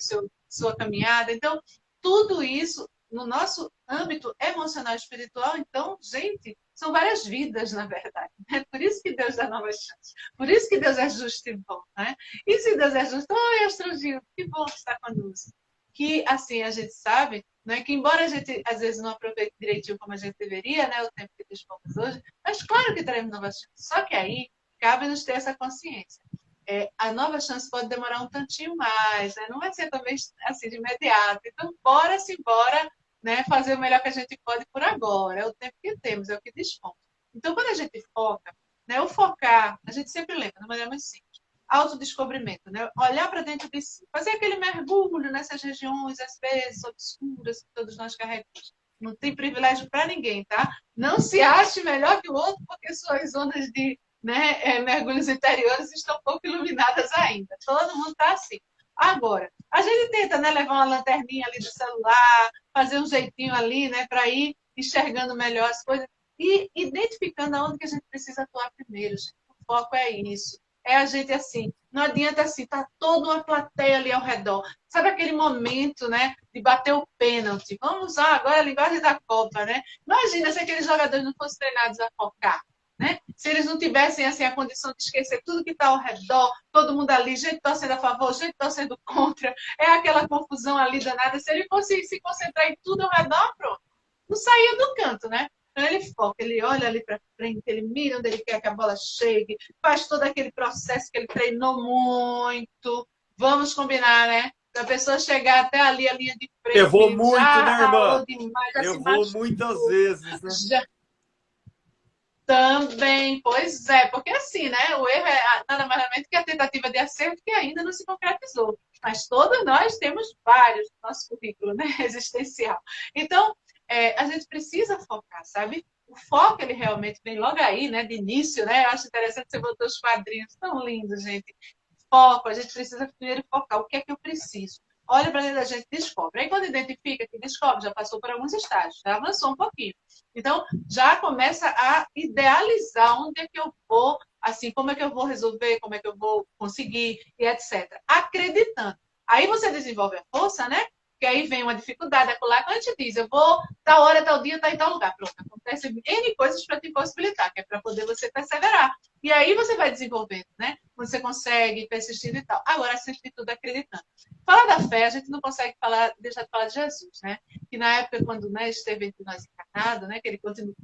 sua caminhada. Então, tudo isso no nosso âmbito emocional e espiritual, então, gente, são várias vidas, na verdade. É por isso que Deus dá novas chances. Por isso que Deus é justo e bom. Né? E se Deus é justo, oi, Astrogil, que bom que está conosco. Que, assim, a gente sabe, né, que embora a gente, às vezes, não aproveite direitinho como a gente deveria, né, o tempo que dispomos hoje, mas claro que teremos novas chances. Só que aí, cabe nos ter essa consciência. A nova chance pode demorar um tantinho mais, né? Não vai ser talvez assim de imediato. Então, bora, né? Fazer o melhor que a gente pode por agora. É o tempo que temos, é o que dispõe. Então, quando a gente foca, né? O focar, a gente sempre lembra, de maneira muito simples. Autodescobrimento, né? Olhar para dentro de si, fazer aquele mergulho nessas regiões, às vezes, obscuras que todos nós carregamos. Não tem privilégio para ninguém, tá? Não se ache melhor que o outro porque suas zonas de, né, mergulhos interiores estão pouco iluminadas ainda. Todo mundo está assim. Agora, a gente tenta, né, levar uma lanterninha ali do celular, fazer um jeitinho ali, né, para ir enxergando melhor as coisas e identificando aonde que a gente precisa atuar primeiro. Gente. O foco é isso. É a gente assim, não adianta assim, tá toda uma plateia ali ao redor. Sabe aquele momento, né, de bater o pênalti? Vamos usar agora a linguagem da Copa, né? Imagina se aqueles jogadores não fossem treinados a focar. Né? Se eles não tivessem assim, a condição de esquecer tudo que está ao redor, todo mundo ali, gente torcendo a favor, gente torcendo contra, é aquela confusão ali danada. Se ele fosse se concentrar em tudo ao redor, pronto, não saía do canto, né? Então ele foca, ele olha ali para frente, ele mira onde ele quer que a bola chegue, faz todo aquele processo que ele treinou muito. Vamos combinar, né? Se a pessoa chegar até ali, a linha de Errou frente, muito, já né, irmã? ralou demais, já se Errou muitas machucou, vezes, né? já também, pois é, porque assim, né? O erro é nada mais nada menos que a tentativa de acerto que ainda não se concretizou. Mas todos nós temos vários no nosso currículo, né? Existencial. Então, a gente precisa focar, sabe? O foco, ele realmente vem logo aí, né? De início, né? Eu acho interessante que você botou os quadrinhos tão lindos, gente. Foco, a gente precisa primeiro focar. O que é que eu preciso? Olha para dentro da gente e descobre. Aí quando identifica que descobre, já passou por alguns estágios, já avançou um pouquinho. Então, já começa a idealizar onde é que eu vou, assim, como é que eu vou resolver, como é que eu vou conseguir, e etc. Acreditando. Aí você desenvolve a força, né? Que aí vem uma dificuldade, acolá, quando a gente diz, eu vou, tal hora, tal dia, tá em tal lugar. Pronto, acontece N coisas para te possibilitar, que é para poder você perseverar. E aí você vai desenvolvendo, né? Você consegue, persistindo e tal. Agora, sempre de tudo acreditando. Falar da fé, a gente não consegue deixar de falar de Jesus, né? Que na época, quando, né, esteve entre nós encarnado, né? Que ele continua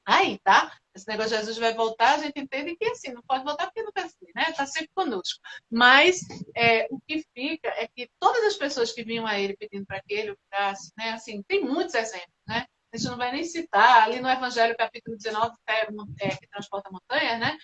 aí, tá? Esse negócio de Jesus vai voltar, a gente entende que assim, não pode voltar porque nunca foi, né? Está sempre conosco. Mas o que fica é que todas as pessoas que vinham a ele pedindo para que ele o curasse, né? Assim, tem muitos exemplos, né? gente não vai nem citar, ali no Evangelho, capítulo 19, que transporta montanhas, né?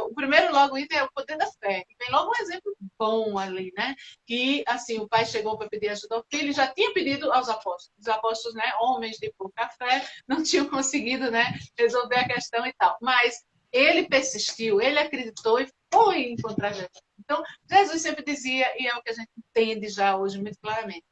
O primeiro logo item é o poder da fé. E vem logo um exemplo bom ali, né? Que, assim, o pai chegou para pedir ajuda ao filho e já tinha pedido aos apóstolos. Os apóstolos, né, homens de pouca fé, não tinham conseguido, né, resolver a questão e tal. Mas ele persistiu, ele acreditou e foi encontrar Jesus. Então, Jesus sempre dizia, e é o que a gente entende já hoje muito claramente,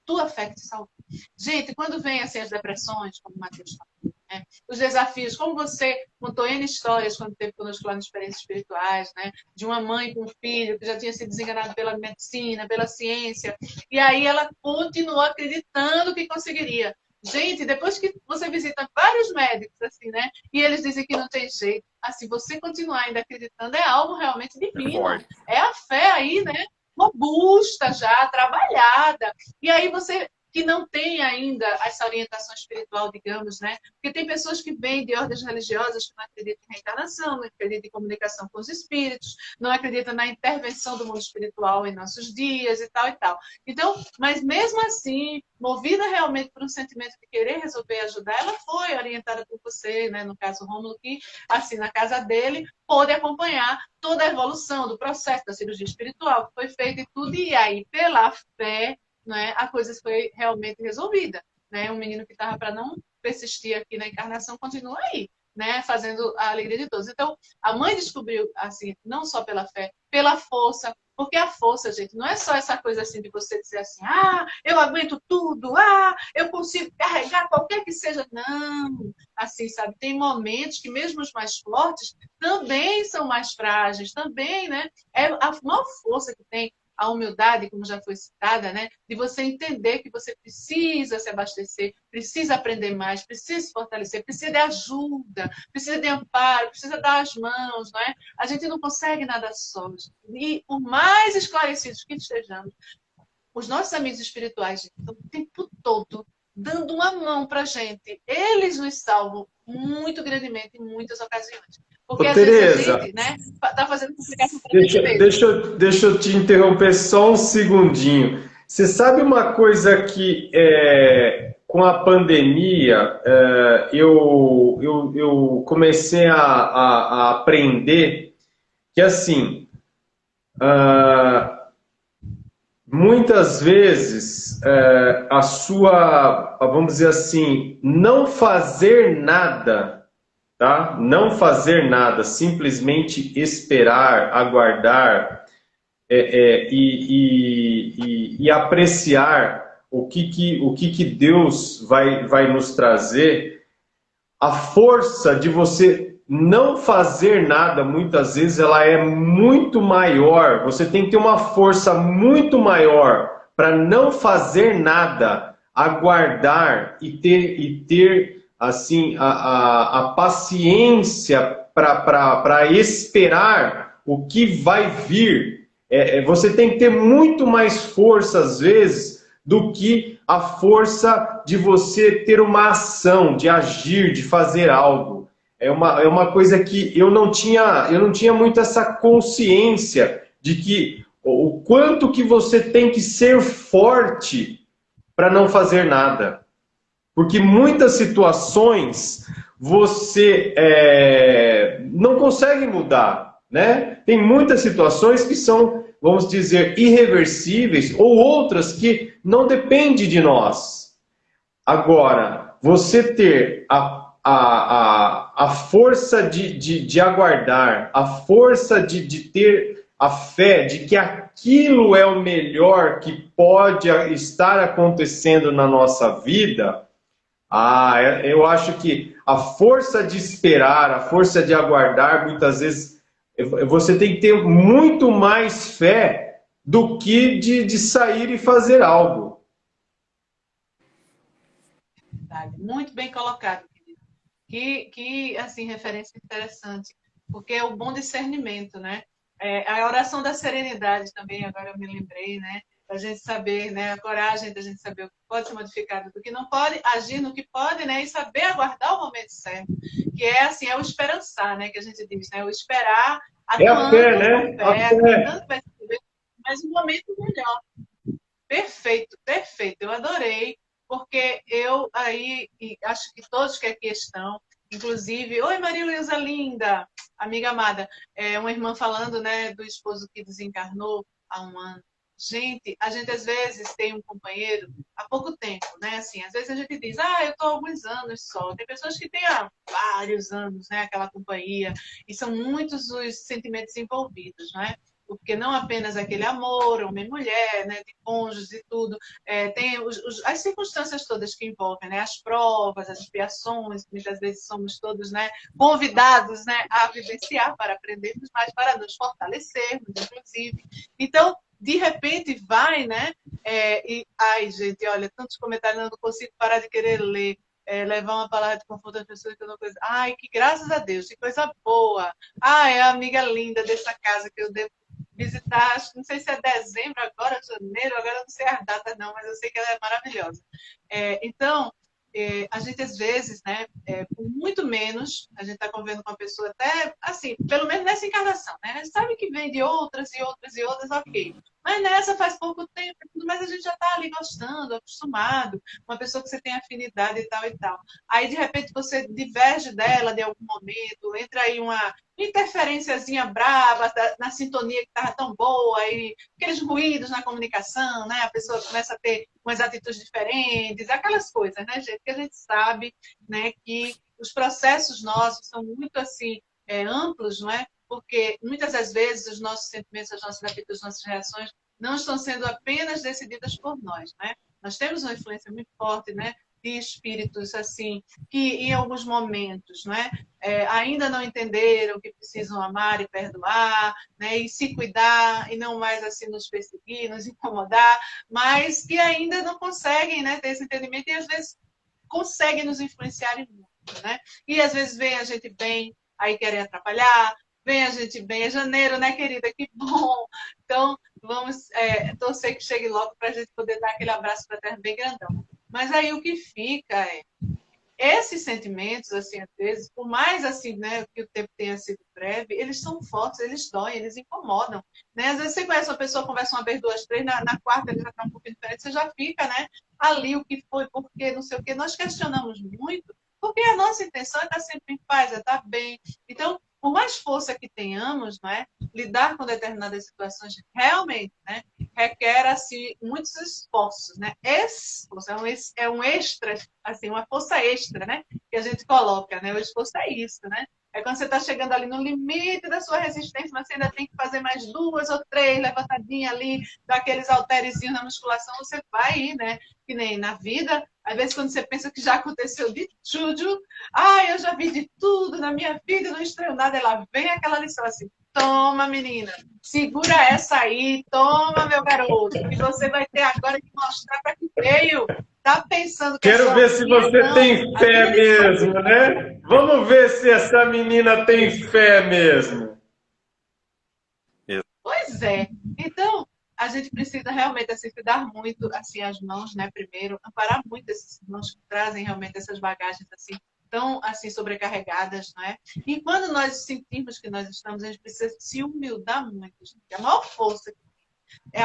tua fé que te salvou. Gente, quando vem assim, as depressões, como o Matheus falou, né? Os desafios, como você contou N histórias quando teve conosco lá nas experiências espirituais, né? De uma mãe com um filho que já tinha sido desenganado pela medicina, pela ciência, e aí ela continuou acreditando que conseguiria. Gente, depois que você visita vários médicos, assim, né? E eles dizem que não tem jeito, assim, você continuar ainda acreditando é algo realmente divino. É a fé aí, né? Robusta já, trabalhada. E aí você que não tem ainda essa orientação espiritual, digamos, né? Porque tem pessoas que vêm de ordens religiosas que não acreditam em reencarnação, não acreditam em comunicação com os espíritos, não acreditam na intervenção do mundo espiritual em nossos dias e tal e tal. Então, mas mesmo assim, movida realmente por um sentimento de querer resolver e ajudar, ela foi orientada por você, né? No caso Rômulo, que assim, na casa dele, pôde acompanhar toda a evolução do processo da cirurgia espiritual que foi feita e tudo, e aí, pela fé, né, a coisa foi realmente resolvida. Né? Um menino que estava para não persistir aqui na encarnação continua aí, né, fazendo a alegria de todos. Então, a mãe descobriu, assim, não só pela fé, pela força, porque a força, gente, não é só essa coisa assim de você dizer assim, eu aguento tudo, eu consigo carregar qualquer que seja. Não, assim, sabe, tem momentos que mesmo os mais fortes também são mais frágeis, também, né, é a maior força que tem a humildade, como já foi citada, né? De você entender que você precisa se abastecer, precisa aprender mais, precisa se fortalecer, precisa de ajuda, precisa de amparo, precisa dar as mãos, não é? A gente não consegue nada só. E por mais esclarecidos que estejamos, os nossos amigos espirituais, gente, estão o tempo todo dando uma mão para a gente. Eles nos salvam muito grandemente em muitas ocasiões. Porque às vezes a gente, né, tá fazendo complicação para gente mesmo. Deixa eu te interromper só um segundinho. Você sabe uma coisa que com a pandemia eu comecei a aprender que assim muitas vezes a sua, vamos dizer assim, não fazer nada, tá? Não fazer nada, simplesmente esperar, aguardar e apreciar o que Deus vai nos trazer. A força de você não fazer nada, muitas vezes, ela é muito maior. Você tem que ter uma força muito maior para não fazer nada, aguardar e ter assim, a paciência para esperar o que vai vir. Você tem que ter muito mais força, às vezes, do que a força de você ter uma ação, de agir, de fazer algo. É uma coisa que eu não tinha muito essa consciência de que o quanto que você tem que ser forte para não fazer nada. Porque muitas situações você não consegue mudar, né? Tem muitas situações que são, vamos dizer, irreversíveis, ou outras que não dependem de nós. Agora, você ter a força de aguardar, a força de ter a fé de que aquilo é o melhor que pode estar acontecendo na nossa vida, eu acho que a força de esperar, a força de aguardar, muitas vezes você tem que ter muito mais fé do que de sair e fazer algo. Muito bem colocado, querido. Que assim, referência interessante, porque é o bom discernimento, né? A oração da serenidade também, agora eu me lembrei, né? A gente saber, né? A coragem da gente saber o que pode ser modificado, do que não pode, agir no que pode, né? E saber aguardar o momento certo, que é assim, é o esperançar, né? Que a gente diz, né? O esperar, a fé, né? Mas um momento melhor. Perfeito, perfeito. Eu adorei, porque eu aí, e acho que todos que aqui estão, inclusive, oi Maria Luísa linda, amiga amada, uma irmã falando, né, do esposo que desencarnou há um ano. Gente, a gente às vezes tem um companheiro há pouco tempo, né? Assim, às vezes a gente diz, eu estou há alguns anos só. Tem pessoas que têm há vários anos, né? Aquela companhia, e são muitos os sentimentos envolvidos, né? Porque não apenas aquele amor, homem e mulher, né? De cônjuges e tudo, tem as circunstâncias todas que envolvem, né? As provas, as expiações, muitas vezes somos todos, né? Convidados, né? A vivenciar para aprendermos mais, para nos fortalecermos, inclusive. Então, de repente vai, né? Ai, gente, olha, tantos comentários, eu não consigo parar de querer ler. Levar uma palavra de conforto às pessoas que eu não conheço. Ai, que graças a Deus, que coisa boa. É a amiga linda dessa casa que eu devo visitar, acho, não sei se é dezembro agora, janeiro, agora eu não sei as datas não, mas eu sei que ela é maravilhosa. Então, a gente às vezes, né, por muito menos, a gente está convivendo com uma pessoa até, assim, pelo menos nessa encarnação, né? A gente sabe que vem de outras e outras e outras, ok. Mas nessa faz pouco tempo, mas a gente já está ali gostando, acostumado, uma pessoa que você tem afinidade e tal e tal. Aí, de repente, você diverge dela de algum momento, entra aí uma interferenciazinha brava na sintonia que estava tão boa, e aqueles ruídos na comunicação, né? A pessoa começa a ter umas atitudes diferentes, aquelas coisas, né, gente? Que a gente sabe, né, que os processos nossos são muito assim amplos, não é? Porque muitas das vezes os nossos sentimentos, as nossas atitudes, as nossas reações não estão sendo apenas decididas por nós, né? Nós temos uma influência muito forte, né, de espíritos assim que em alguns momentos, né, ainda não entenderam que precisam amar e perdoar, né, e se cuidar e não mais assim nos perseguir, nos incomodar, mas que ainda não conseguem, né, ter esse entendimento e às vezes conseguem nos influenciar muito, né? E às vezes vem a gente bem, aí querem atrapalhar, vem a gente bem, é janeiro, né, querida? Que bom! Então, vamos torcer que chegue logo para a gente poder dar aquele abraço fraterno bem grandão. Mas aí o que fica esses sentimentos, assim, às vezes, por mais assim, né, que o tempo tenha sido breve, eles são fortes, eles doem, eles incomodam, né? Às vezes você conhece uma pessoa, conversa uma vez, duas, três, na quarta ele já está um pouquinho diferente, você já fica, né, ali o que foi, por quê, não sei o quê. Nós questionamos muito, porque a nossa intenção é estar sempre em paz, é estar bem. Então, por mais força que tenhamos, não é, lidar com determinadas situações realmente, né, requer assim muitos esforços, né? Esforço é um extra, assim, uma força extra, né? Que a gente coloca, né? O esforço é isso, né? É quando você está chegando ali no limite da sua resistência, mas você ainda tem que fazer mais duas ou três levantadinhas ali, daqueles halterezinhos na musculação, você vai ir, né? Que nem na vida, às vezes quando você pensa que já aconteceu de tudo, eu já vi de tudo na minha vida, não estranho nada, ela vem aquela lição assim, toma menina, segura essa aí, toma meu garoto, que você vai ter agora que mostrar para que veio. Tá pensando que Quero ver se você tem fé mesmo, né? Vamos ver se essa menina tem fé mesmo. Pois é. Então, a gente precisa realmente assim, se dar muito assim, as mãos, né? Primeiro, amparar muito esses irmãos que trazem realmente essas bagagens assim, tão assim, sobrecarregadas, né? E quando nós sentimos que nós estamos, a gente precisa se humildar muito, gente. A maior força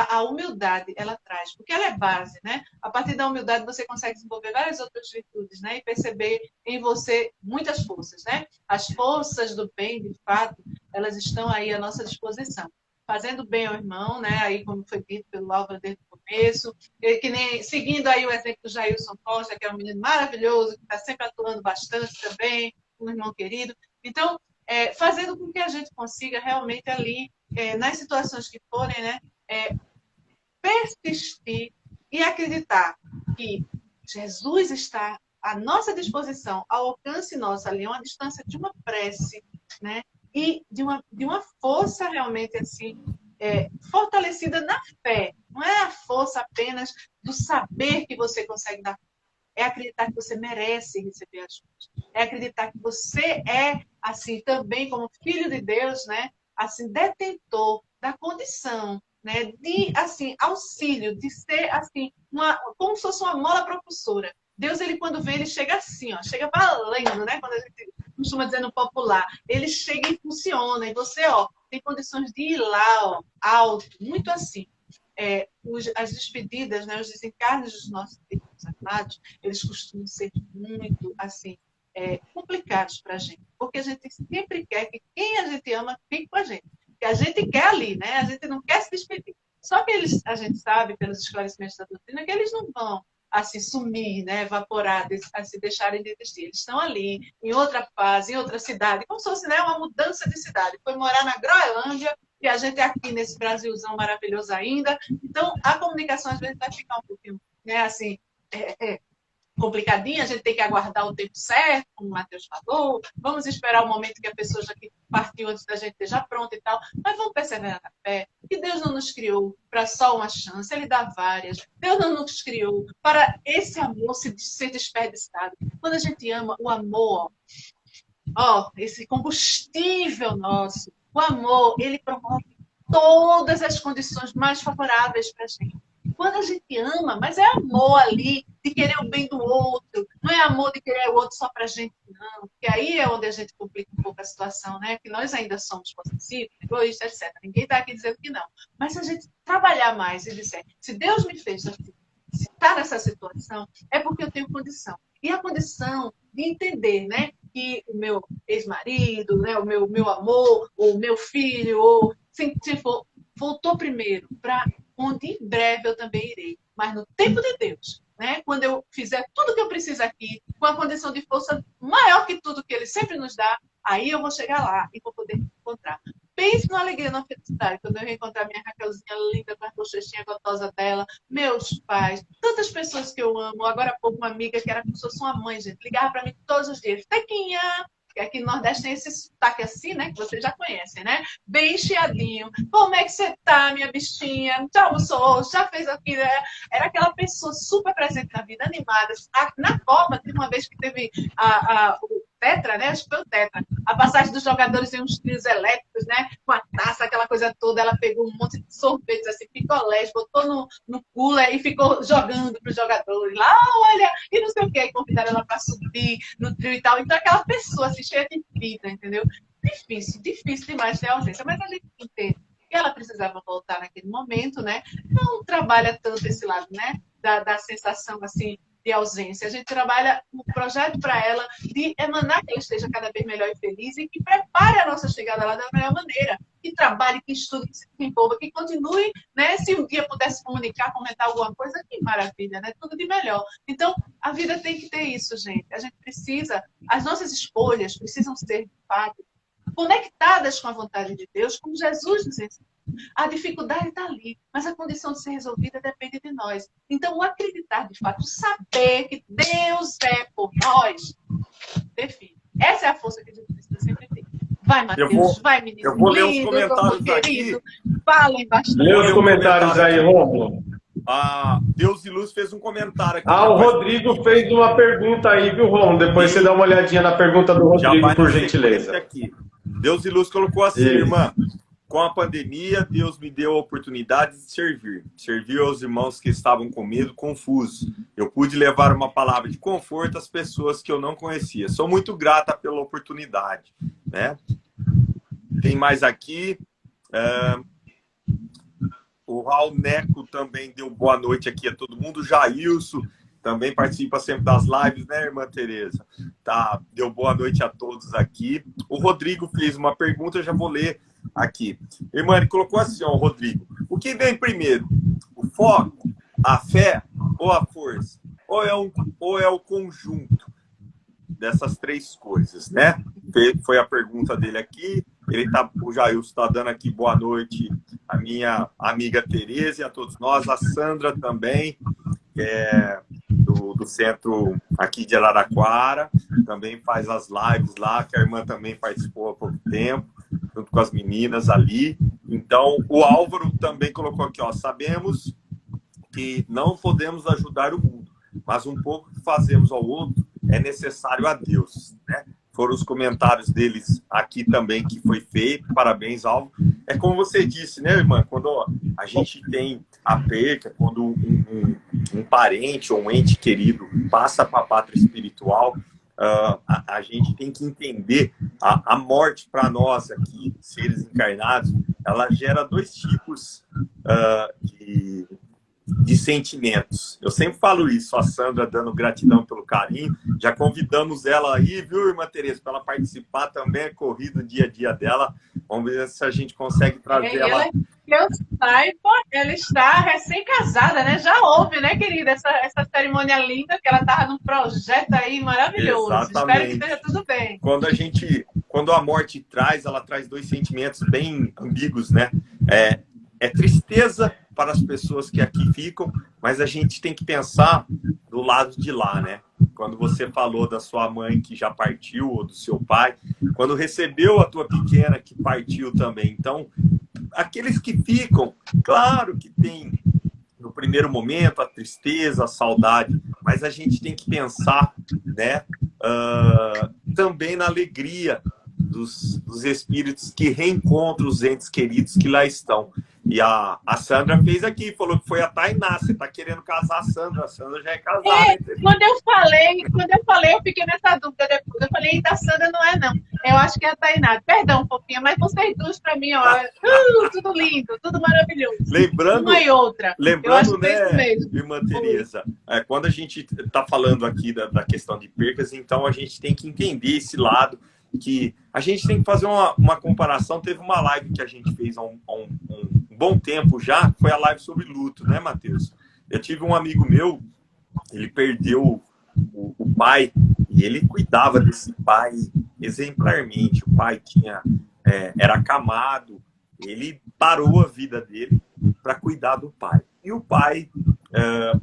a humildade, ela traz, porque ela é base, né? A partir da humildade você consegue desenvolver várias outras virtudes, né? E perceber em você muitas forças, né? As forças do bem, de fato, elas estão aí à nossa disposição. Fazendo bem ao irmão, né? Aí, como foi dito pelo Álvaro desde o começo, que nem, seguindo aí o exemplo do Jailson Costa, que é um menino maravilhoso, que está sempre atuando bastante também, um irmão querido. Então, fazendo com que a gente consiga realmente ali, nas situações que forem, né? Persistir e acreditar que Jesus está à nossa disposição, ao alcance nosso, ali, a uma distância de uma prece, né? E de uma força realmente assim, fortalecida na fé. Não é a força apenas do saber que você consegue dar. É acreditar que você merece receber ajuda. É acreditar que você é, assim, também como filho de Deus, né? Assim, detentor da condição, né, de assim auxílio, de ser assim como se fosse uma mola propulsora. Deus, ele quando vem, ele chega assim, ó, chega valendo, né? Quando a gente costuma dizer no popular, ele chega e funciona, e você, ó, tem condições de ir lá, ó, alto, muito assim. As despedidas, né, os desencarnes dos nossos irmãos amados, eles costumam ser muito, assim, complicados para a gente, porque a gente sempre quer que quem a gente ama fique com a gente, que a gente quer ali, né? A gente não quer se despedir. Só que a gente sabe, pelos esclarecimentos da doutrina, que eles não vão assim sumir, né? Evaporar, se deixarem de existir. Eles estão ali, em outra fase, em outra cidade, como se fosse, né, uma mudança de cidade. Foi morar na Groenlândia e a gente é aqui nesse Brasilzão maravilhoso ainda. Então, a comunicação às vezes vai ficar um pouquinho, né, assim, complicadinha, a gente tem que aguardar o tempo certo, como o Matheus falou, vamos esperar o momento que a pessoa já que partiu antes da gente esteja pronta e tal, mas vamos perseverar na fé, que Deus não nos criou para só uma chance, Ele dá várias. Deus não nos criou para esse amor ser desperdiçado. Quando a gente ama, o amor, esse combustível nosso, o amor, ele promove todas as condições mais favoráveis para a gente. Quando a gente ama, mas é amor ali, de querer o bem do outro, não é amor de querer o outro só para a gente, não. Porque aí é onde a gente complica um pouco a situação, né? Que nós ainda somos possessivos, egoístas, etc. Ninguém está aqui dizendo que não. Mas se a gente trabalhar mais e disser, se Deus me fez assim, se está nessa situação, é porque eu tenho condição. E a condição de entender, né? Que o meu ex-marido, né? O meu amor, ou o meu filho, ou se for, voltou primeiro para onde em breve eu também irei. Mas no tempo de Deus, né? Quando eu fizer tudo que eu preciso aqui, com a condição de força maior que tudo que Ele sempre nos dá, aí eu vou chegar lá e vou poder me encontrar. Pense na alegria, na felicidade, quando eu reencontrar minha Raquelzinha linda, com a bochechinha gostosa dela, meus pais, tantas pessoas que eu amo. Agora há pouco, uma amiga que era como se fosse uma mãe, gente, ligava para mim todos os dias. Tequinha! Que aqui no Nordeste tem esse sotaque assim, né? Que vocês já conhecem, né? Bem chiadinho. Como é que você tá, minha bichinha? Já almoçou? Já fez aqui, né? Era aquela pessoa super presente na vida, animada. Na Copa, teve uma vez que teve o Tetra, né? Acho que foi o Tetra. A passagem dos jogadores em uns trios elétricos, né? Com a taça, aquela coisa toda. Ela pegou um monte de sorvetes, assim, picolés, botou no cooler e ficou jogando para os jogadores. Lá, olha, e não sei o que. Aí convidaram ela para subir no trio e tal. Então, aquela pessoa, assim, cheia de vida, entendeu? Difícil demais ter ausência. Mas a gente entende que ela precisava voltar naquele momento, né? Não trabalha tanto esse lado, né? Da sensação, assim, de ausência. A gente trabalha um projeto para ela de emanar que ela esteja cada vez melhor e feliz e que prepare a nossa chegada lá da melhor maneira. Que trabalhe, que estude, que se envolva, que continue, né? Se um dia pudesse comunicar, comentar alguma coisa, que maravilha, né? Tudo de melhor. Então, a vida tem que ter isso, gente. A gente precisa, as nossas escolhas precisam ser, de fato, conectadas com a vontade de Deus, como Jesus nos ensinou. A dificuldade está ali, mas a condição de ser resolvida depende de nós. Então, o acreditar, de fato, saber que Deus é por nós, define. Essa é a força que a gente precisa sempre ter. Vai, Matheus, vai, menino. Eu vou ler os comentários aqui. Falem bastante. Lê os comentários aí, Rômulo. Deus e Luz fez um comentário aqui. O Rodrigo fez uma pergunta aí, viu, Rômulo? Depois você dá uma olhadinha na pergunta do Rodrigo, por gentileza. Aqui. Deus e Luz colocou assim, irmã. Com a pandemia, Deus me deu a oportunidade de servir aos irmãos que estavam com medo, confusos. Eu pude levar uma palavra de conforto às pessoas que eu não conhecia. Sou muito grata pela oportunidade, né? Tem mais aqui. O Raul Neco também deu boa noite aqui a todo mundo. O Jailson também participa sempre das lives, né, irmã Tereza? Tá, deu boa noite a todos aqui. O Rodrigo fez uma pergunta, eu já vou ler aqui. Irmã, ele colocou assim, ó, Rodrigo. O que vem primeiro? O foco, a fé ou a força? Ou é o conjunto dessas três coisas, né? Foi a pergunta dele aqui. O Jailson está dando aqui boa noite à minha amiga Tereza e a todos nós. A Sandra também, do centro aqui de Araraquara, também faz as lives lá, que a irmã também participou há pouco tempo, junto com as meninas ali. Então, o Álvaro também colocou aqui, ó, sabemos que não podemos ajudar o mundo, mas um pouco que fazemos ao outro é necessário a Deus, né? Foram os comentários deles aqui também que foi feito. Parabéns, Álvaro. É como você disse, né, irmã? Quando a gente tem a perca, quando um parente ou um ente querido passa para a pátria espiritual, a gente tem que entender a morte para nós aqui, seres encarnados, ela gera dois tipos de sentimentos. Eu sempre falo isso, a Sandra dando gratidão pelo carinho. Já convidamos ela aí, viu, irmã Tereza, para ela participar também, é corrida o dia a dia dela. Vamos ver se a gente consegue trazer ela. Que eu saiba, ela está recém-casada, né? Já houve, né, querida, essa cerimônia linda, que ela estava num projeto aí maravilhoso. Exatamente. Espero que esteja tudo bem. Quando a morte traz, ela traz dois sentimentos bem ambíguos, né? É tristeza para as pessoas que aqui ficam, mas a gente tem que pensar do lado de lá, né? Quando você falou da sua mãe que já partiu, ou do seu pai, quando recebeu a tua pequena que partiu também. Então, aqueles que ficam, claro que tem no primeiro momento a tristeza, a saudade, mas a gente tem que pensar, né, também na alegria dos espíritos que reencontram os entes queridos que lá estão. E a Sandra fez aqui, falou que foi a Tainá. Você está querendo casar a Sandra já é casada. Quando eu falei, eu fiquei nessa dúvida depois. Eu falei, eita, a Sandra não é, não. Eu acho que é a Tainá. Perdão, fofinha, mas vocês duas, para mim, ó, tudo lindo, tudo maravilhoso. Lembrando, uma e outra. Lembrando, né, irmã Tereza, quando a gente está falando aqui da questão de percas, então a gente tem que entender esse lado, que a gente tem que fazer uma comparação. Teve uma live que a gente fez há um bom tempo já, foi a live sobre luto, né, Matheus? Eu tive um amigo meu, ele perdeu o pai, e ele cuidava desse pai exemplarmente. O pai era acamado, ele parou a vida dele para cuidar do pai. E o pai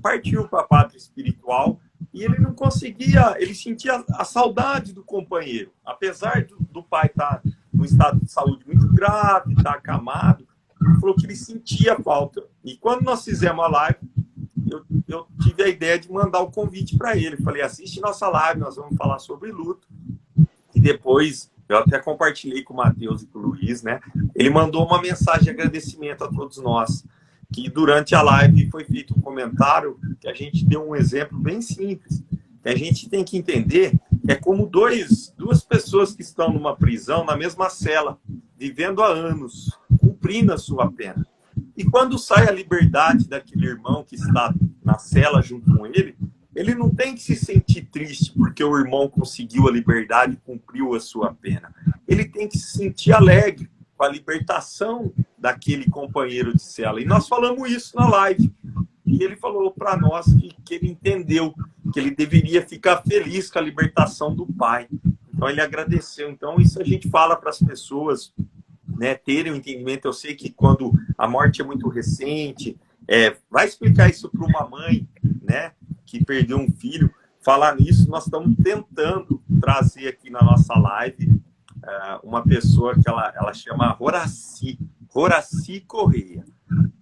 partiu para a pátria espiritual, e ele não conseguia, ele sentia a saudade do companheiro. Apesar do pai estar num estado de saúde muito grave, estar acamado, ele falou que ele sentia falta. E quando nós fizemos a live, eu tive a ideia de mandar o convite para ele. Falei, assiste nossa live, nós vamos falar sobre luto. E depois, eu até compartilhei com o Matheus e com o Luiz, né? Ele mandou uma mensagem de agradecimento a todos nós, que durante a live foi feito um comentário que a gente deu um exemplo bem simples. Que a gente tem que entender que é como duas pessoas que estão numa prisão, na mesma cela, vivendo há anos, cumprindo a sua pena. E quando sai a liberdade daquele irmão que está na cela junto com ele, ele não tem que se sentir triste porque o irmão conseguiu a liberdade e cumpriu a sua pena. Ele tem que se sentir alegre com a libertação daquele companheiro de cela. E nós falamos isso na live. E ele falou para nós que ele entendeu que ele deveria ficar feliz com a libertação do pai. Então ele agradeceu. Então isso a gente fala para as pessoas, né, terem um entendimento. Eu sei que quando a morte é muito recente, vai explicar isso para uma mãe, né, que perdeu um filho. Falar nisso, nós estamos tentando trazer aqui na nossa live uma pessoa que ela chama Horaci Correia.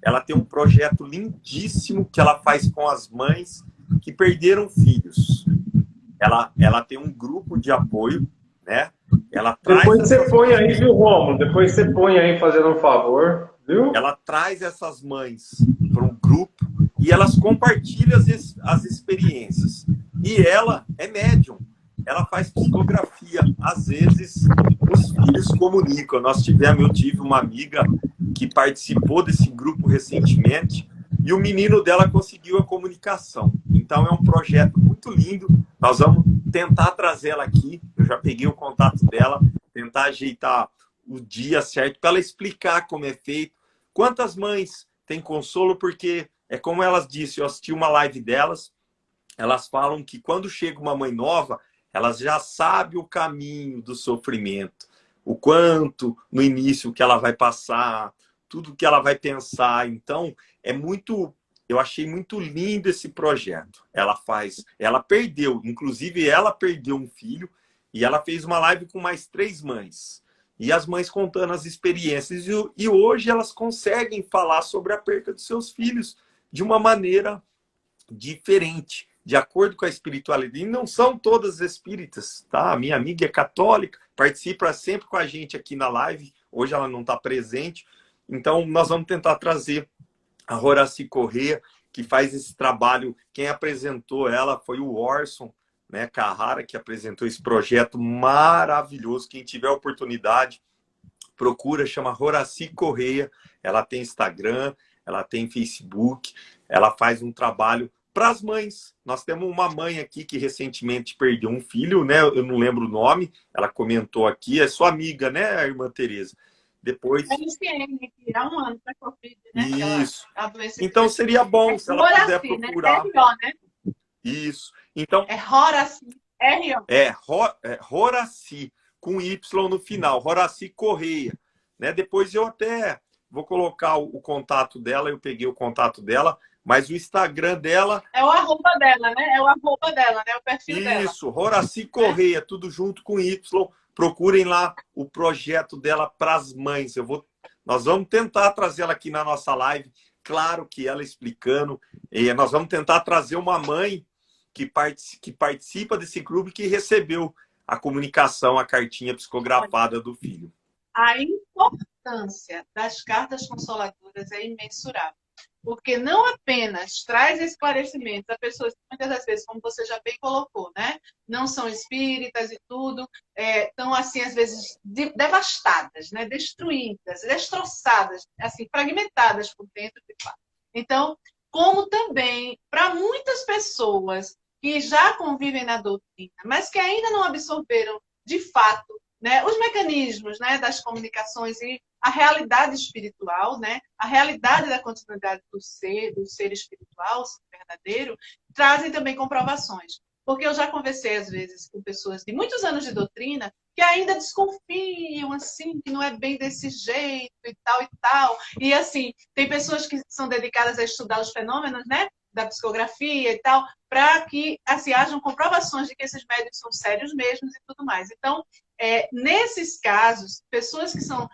Ela tem um projeto lindíssimo que ela faz com as mães que perderam filhos. Ela tem um grupo de apoio, né? Ela traz Depois você põe aí, viu, Rômulo? Depois você põe aí, fazendo um favor, viu? Ela traz essas mães para um grupo e elas compartilham as experiências. E ela é médium. Ela faz psicografia. Às vezes, os filhos comunicam. Eu tive uma amiga que participou desse grupo recentemente e o menino dela conseguiu a comunicação. Então, é um projeto muito lindo. Nós vamos tentar trazê-la aqui. Eu já peguei o contato dela, tentar ajeitar o dia certo para ela explicar como é feito. Quantas mães têm consolo? Porque, é como elas disseram, eu assisti uma live delas, elas falam que quando chega uma mãe nova, elas já sabem o caminho do sofrimento, o quanto no início que ela vai passar, tudo que ela vai pensar. Então, eu achei muito lindo esse projeto. Ela perdeu um filho e ela fez uma live com mais 3 mães. E as mães contando as experiências. E hoje elas conseguem falar sobre a perda de seus filhos de uma maneira diferente, de acordo com a espiritualidade. E não são todas espíritas, tá? A minha amiga é católica, participa sempre com a gente aqui na live. Hoje ela não está presente. Então, nós vamos tentar trazer a Horaci Correia, que faz esse trabalho. Quem apresentou ela foi o Orson, né, Carrara, que apresentou esse projeto maravilhoso. Quem tiver oportunidade, procura, chama Horaci Correia. Ela tem Instagram, ela tem Facebook, ela faz um trabalho para as mães. Nós temos uma mãe aqui que recentemente perdeu um filho, né? Eu não lembro o nome, ela comentou aqui, é sua amiga, né, a irmã Tereza? Depois. É LCM, que há um ano para a Covid, né? Isso. A doença então seria bom se ela puder procurar. Né? R-O, né? Isso. Então. É Horaci. R-O. Horaci, com Y no final. Horaci Correia. Né? Depois eu até vou colocar o contato dela, eu peguei o contato dela, mas o Instagram dela... É o arroba dela, né? É o arroba dela, né? O perfil dela. Isso, Horaci Correia, tudo junto com Y. Procurem lá o projeto dela para as mães. Nós vamos tentar trazer ela aqui na nossa live, claro que ela explicando. E nós vamos tentar trazer uma mãe que participa desse clube que recebeu a comunicação, a cartinha psicografada do filho. A importância das cartas consoladoras é imensurável, porque não apenas traz esclarecimentos a pessoas que muitas das vezes, como você já bem colocou, né, não são espíritas e tudo, estão assim às vezes devastadas, né, destruídas, destroçadas, assim fragmentadas por dentro de fato. Então, como também para muitas pessoas que já convivem na doutrina, mas que ainda não absorveram de fato, né, os mecanismos, né, das comunicações e a realidade espiritual, né, a realidade da continuidade do ser espiritual, verdadeiro, trazem também comprovações. Porque eu já conversei, às vezes, com pessoas de muitos anos de doutrina que ainda desconfiam, assim, que não é bem desse jeito e tal e tal. E, assim, tem pessoas que são dedicadas a estudar os fenômenos, né, da psicografia e tal, para que, assim, hajam comprovações de que esses médiuns são sérios mesmos e tudo mais. Então, nesses casos, pessoas que são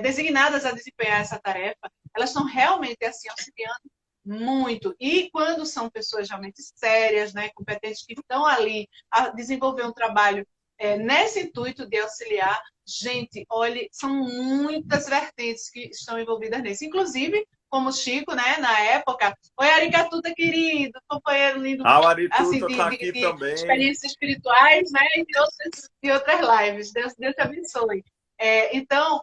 designadas a desempenhar essa tarefa, elas estão realmente, assim, auxiliando muito. E quando são pessoas realmente sérias, né, competentes, que estão ali a desenvolver um trabalho nesse intuito de auxiliar, gente, olhe, são muitas vertentes que estão envolvidas nisso. Inclusive, como o Chico, né, na época, oi, Aricatuta, querido, companheiro lindo, o Arituta assim, tá aqui de também. Experiências espirituais, né, e de outras lives. Deus te abençoe. Então,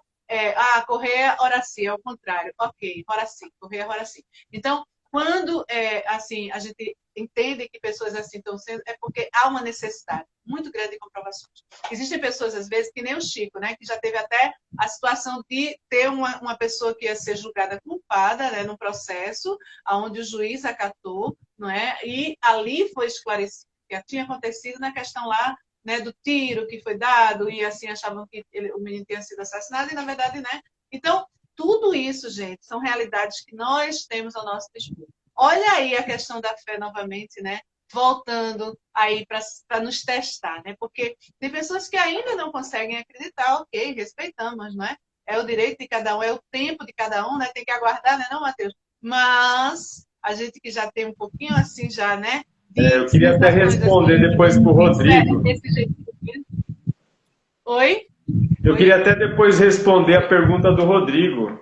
Correia, Horaci, ao contrário. Ok, Horaci, Correia, Horaci. Então, quando assim, a gente entende que pessoas assim estão sendo, é porque há uma necessidade muito grande de comprovações. Existem pessoas, às vezes, que nem o Chico, né, que já teve até a situação de ter uma pessoa que ia ser julgada culpada, né, num processo onde o juiz acatou, não é? E ali foi esclarecido que tinha acontecido na questão lá, né, do tiro que foi dado, e assim achavam que o menino tinha sido assassinado, e na verdade, né? Então, tudo isso, gente, são realidades que nós temos ao nosso dispor. Olha aí a questão da fé novamente, né? Voltando aí para nos testar, né? Porque tem pessoas que ainda não conseguem acreditar, ok, respeitamos, não é? É o direito de cada um, é o tempo de cada um, né? Tem que aguardar, né, não, Matheus? Mas a gente que já tem um pouquinho assim já, né? Eu queria até responder assim, depois para o Rodrigo. Desse jeito. Oi? Eu queria até depois responder a pergunta do Rodrigo.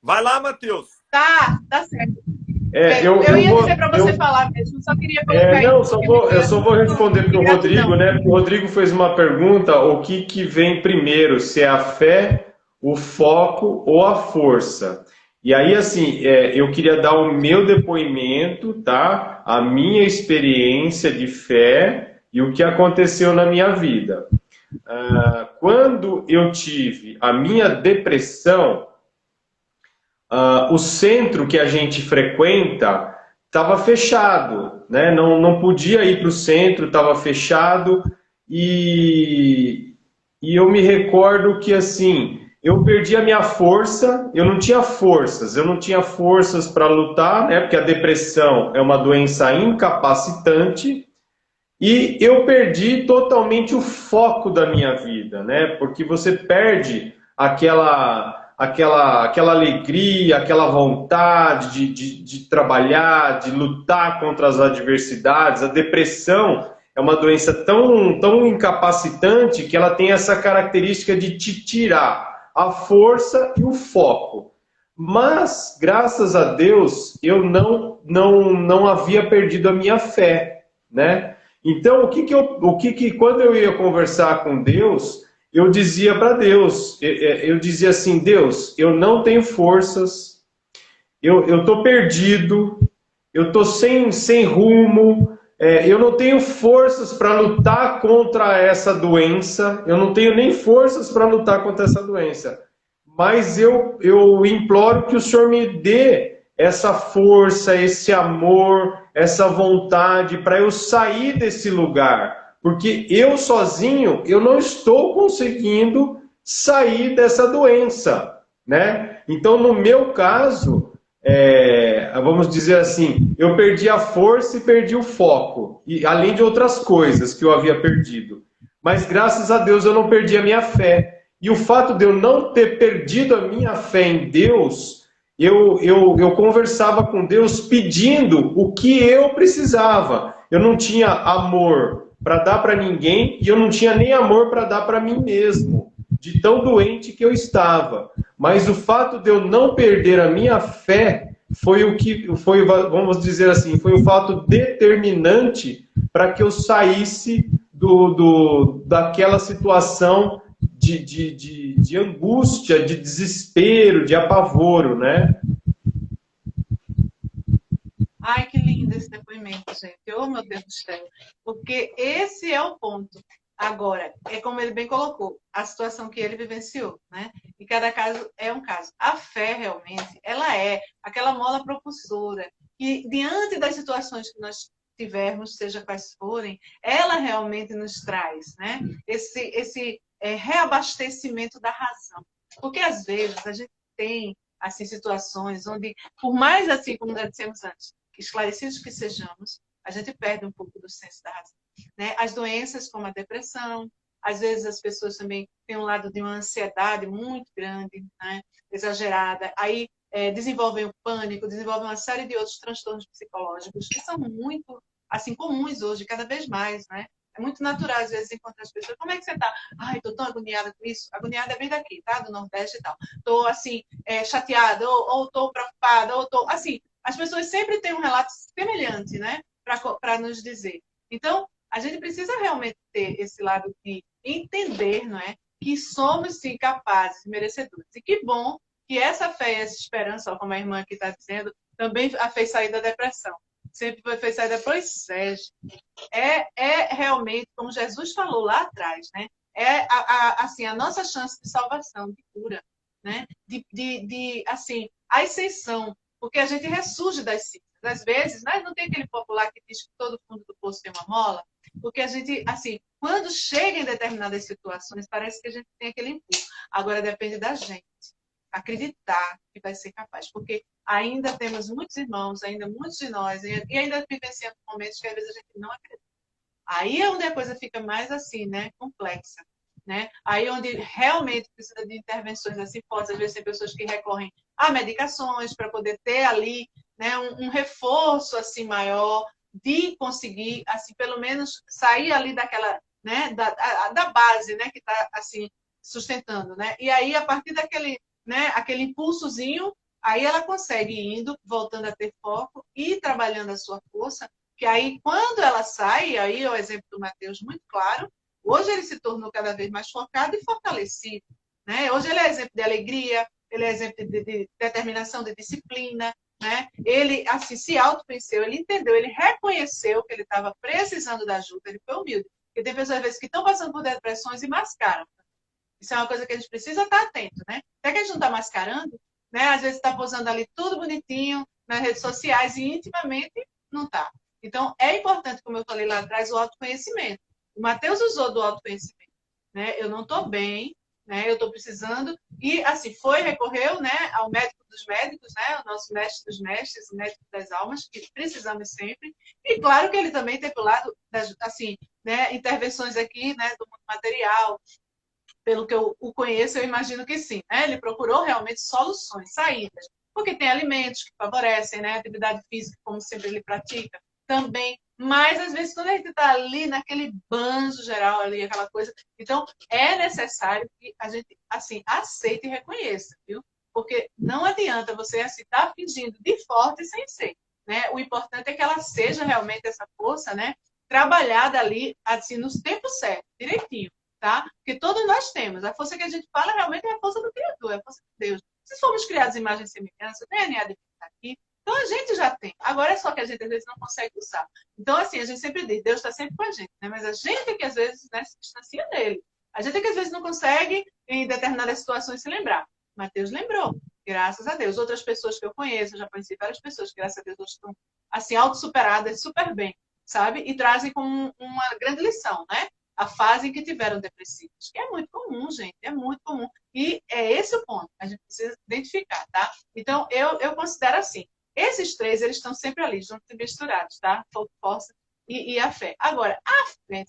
Vai lá, Matheus. Tá certo. Eu ia dizer para você falar mesmo, só queria colocar eu só vou responder para o Rodrigo, né? Porque o Rodrigo fez uma pergunta, o que vem primeiro, se é a fé, o foco ou a força. E aí, assim, eu queria dar o meu depoimento, tá? A minha experiência de fé e o que aconteceu na minha vida. Quando eu tive a minha depressão, o centro que a gente frequenta estava fechado, né? Não podia ir para o centro, estava fechado, e eu me recordo que, assim, eu perdi a minha força, eu não tinha forças para lutar, né? Porque a depressão é uma doença incapacitante, e eu perdi totalmente o foco da minha vida, né? Porque você perde aquela alegria, aquela vontade de trabalhar, de lutar contra as adversidades. A depressão é uma doença tão incapacitante que ela tem essa característica de te tirar a força e o foco. Mas, graças a Deus, eu não havia perdido a minha fé, né? Então, quando eu ia conversar com Deus, eu dizia para Deus, eu dizia assim, Deus, eu não tenho forças, eu tô perdido, eu tô sem rumo, eu não tenho forças para lutar contra essa doença, eu não tenho nem forças para lutar contra essa doença. Mas eu imploro que o Senhor me dê essa força, esse amor, essa vontade para eu sair desse lugar. Porque eu sozinho, eu não estou conseguindo sair dessa doença, né? Então, no meu caso, vamos dizer assim, eu perdi a força e perdi o foco, e além de outras coisas que eu havia perdido. Mas graças a Deus eu não perdi a minha fé. E o fato de eu não ter perdido a minha fé em Deus, eu conversava com Deus pedindo o que eu precisava. Eu não tinha amor para dar para ninguém e eu não tinha nem amor para dar para mim mesmo, de tão doente que eu estava. Mas o fato de eu não perder a minha fé foi o que foi, vamos dizer assim, foi o fato determinante para que eu saísse daquela situação de angústia, de desespero, de apavoro, né? Ai, que lindo esse depoimento, gente. Oh, meu Deus do céu. Porque esse é o ponto. Agora, é como ele bem colocou, a situação que ele vivenciou, né? E cada caso é um caso. A fé, realmente, ela é aquela mola propulsora que, diante das situações que nós tivermos, seja quais forem, ela realmente nos traz, né? Esse reabastecimento da razão. Porque, às vezes, a gente tem, assim, situações onde, por mais, assim, como nós dissemos antes, esclarecidos que sejamos, a gente perde um pouco do senso da razão. Né? As doenças como a depressão, às vezes as pessoas também têm um lado de uma ansiedade muito grande, né? Exagerada, aí desenvolvem o pânico, desenvolvem uma série de outros transtornos psicológicos que são muito assim comuns hoje, cada vez mais, né? É muito natural, às vezes, encontrar as pessoas. Como é que você está? Ai, estou tão agoniada com isso. Agoniada vem daqui, tá? Do Nordeste e tal. Estou, assim, chateada, ou estou preocupada, ou estou... Assim, as pessoas sempre têm um relato semelhante, né? Para nos dizer. Então, a gente precisa realmente ter esse lado de entender, não é? Que somos, sim, capazes, merecedores. E que bom que essa fé e essa esperança, como a irmã aqui está dizendo, também a fez sair da depressão. Sempre fez sair da... Pois é, realmente, como Jesus falou lá atrás, né? Assim, a nossa chance de salvação, de cura, né? Assim, a ascensão, porque a gente ressurge das cinzas. Às vezes, né, não tem aquele popular que diz que todo fundo do poço tem uma mola, porque a gente, assim, quando chega em determinadas situações, parece que a gente tem aquele impulso. Agora depende da gente acreditar que vai ser capaz, porque ainda temos muitos irmãos, ainda muitos de nós, e ainda vivenciamos momentos que às vezes a gente não acredita. Aí é onde a coisa fica mais assim, né, complexa, né? Aí onde realmente precisa de intervenções assim fortes, às vezes tem pessoas que recorrem a medicações para poder ter ali, né, um reforço assim maior de conseguir assim pelo menos sair ali daquela, né, da base, né, que está assim sustentando, né? E aí a partir daquele, né, aquele impulsozinho, aí ela consegue ir indo, voltando a ter foco e trabalhando a sua força, que aí quando ela sai, aí é o exemplo do Mateus muito claro, hoje ele se tornou cada vez mais focado e fortalecido, né? Hoje ele é exemplo de alegria, ele é exemplo de determinação, de disciplina, né? Ele assim se autoconheceu, ele entendeu, ele reconheceu que ele estava precisando da ajuda, ele foi humilde. Porque tem pessoas às vezes que estão passando por depressões e mascaram. Isso é uma coisa que a gente precisa estar atento, né? Até que a gente não está mascarando, né? Às vezes está posando ali tudo bonitinho nas redes sociais e intimamente não está. Então, é importante, como eu falei lá atrás, o autoconhecimento. O Mateus usou do autoconhecimento, né? Eu não estou bem, né? Eu estou precisando. E, assim, recorreu, né, ao médico dos médicos, né? O nosso mestre dos mestres, o médico das almas, que precisamos sempre. E, claro que ele também teve o lado, assim, né, intervenções aqui, né, do mundo material. Pelo que eu o conheço, eu imagino que sim, né? Ele procurou realmente soluções, saídas. Porque tem alimentos que favorecem, né? Atividade física, como sempre ele pratica, também. Mas, às vezes, quando a gente está ali naquele banjo geral, ali, aquela coisa... Então, é necessário que a gente, assim, aceite e reconheça, viu? Porque não adianta você, assim, estar fingindo de forte sem ser, né? O importante é que ela seja realmente essa força, né? Trabalhada ali, assim, nos tempos certos, direitinho. Tá? Porque todos nós temos. A força que a gente fala realmente é a força do Criador, é a força de Deus. Se formos criados em imagem e semelhança, DNA está aqui. Então a gente já tem. Agora é só que a gente às vezes não consegue usar. Então, assim, a gente sempre diz, Deus está sempre com a gente, né? Mas a gente é que às vezes, né, se distancia dele. A gente é que às vezes não consegue, em determinadas situações, se lembrar. Mas Deus lembrou, graças a Deus. Outras pessoas que eu conheço, eu já conheci várias pessoas que, graças a Deus, hoje estão assim, autossuperadas, super bem, sabe? E trazem como uma grande lição, né? A fase em que tiveram depressivos. Que é muito comum, gente, é muito comum. E é esse o ponto, a gente precisa identificar, tá? Então, eu considero assim, esses três, eles estão sempre ali, juntos e misturados, tá? Fogo, força e a fé. Agora, a fé,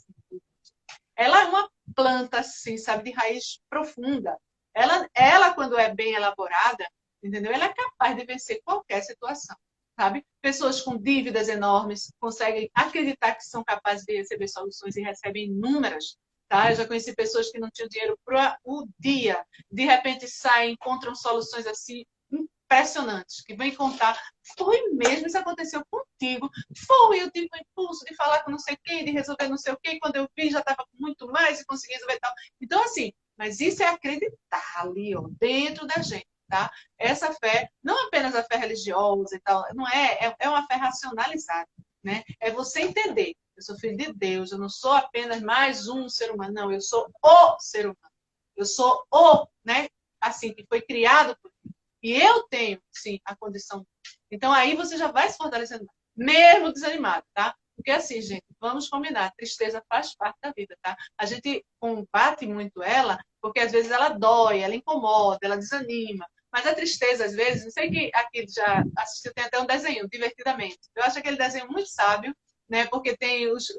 ela é uma planta, assim, sabe, de raiz profunda. Ela, quando é bem elaborada, entendeu? Ela é capaz de vencer qualquer situação, sabe? Pessoas com dívidas enormes conseguem acreditar que são capazes de receber soluções e recebem inúmeras, tá? Eu já conheci pessoas que não tinham dinheiro para o dia, de repente saem, encontram soluções assim impressionantes, que vem contar, foi mesmo, isso aconteceu contigo, foi, eu tive o impulso de falar com não sei quem, de resolver não sei o quê, quando eu vi já estava com muito mais e consegui resolver tal. Então, assim, mas isso é acreditar ali, ó, dentro da gente, tá? Essa fé, não apenas a fé religiosa e tal, não é uma fé racionalizada, né? É você entender, eu sou filho de Deus, eu não sou apenas mais um ser humano, não, eu sou o ser humano. Eu sou o, né? Assim, que foi criado por mim. E eu tenho, sim, a condição. Então, aí você já vai se fortalecendo, mesmo desanimado, tá? Porque assim, gente, vamos combinar, a tristeza faz parte da vida, tá? A gente combate muito ela, porque às vezes ela dói, ela incomoda, ela desanima. Mas a tristeza, às vezes, não sei que aqui já assistiu, tem até um desenho, Divertidamente. Eu acho aquele desenho muito sábio, né? Porque tem os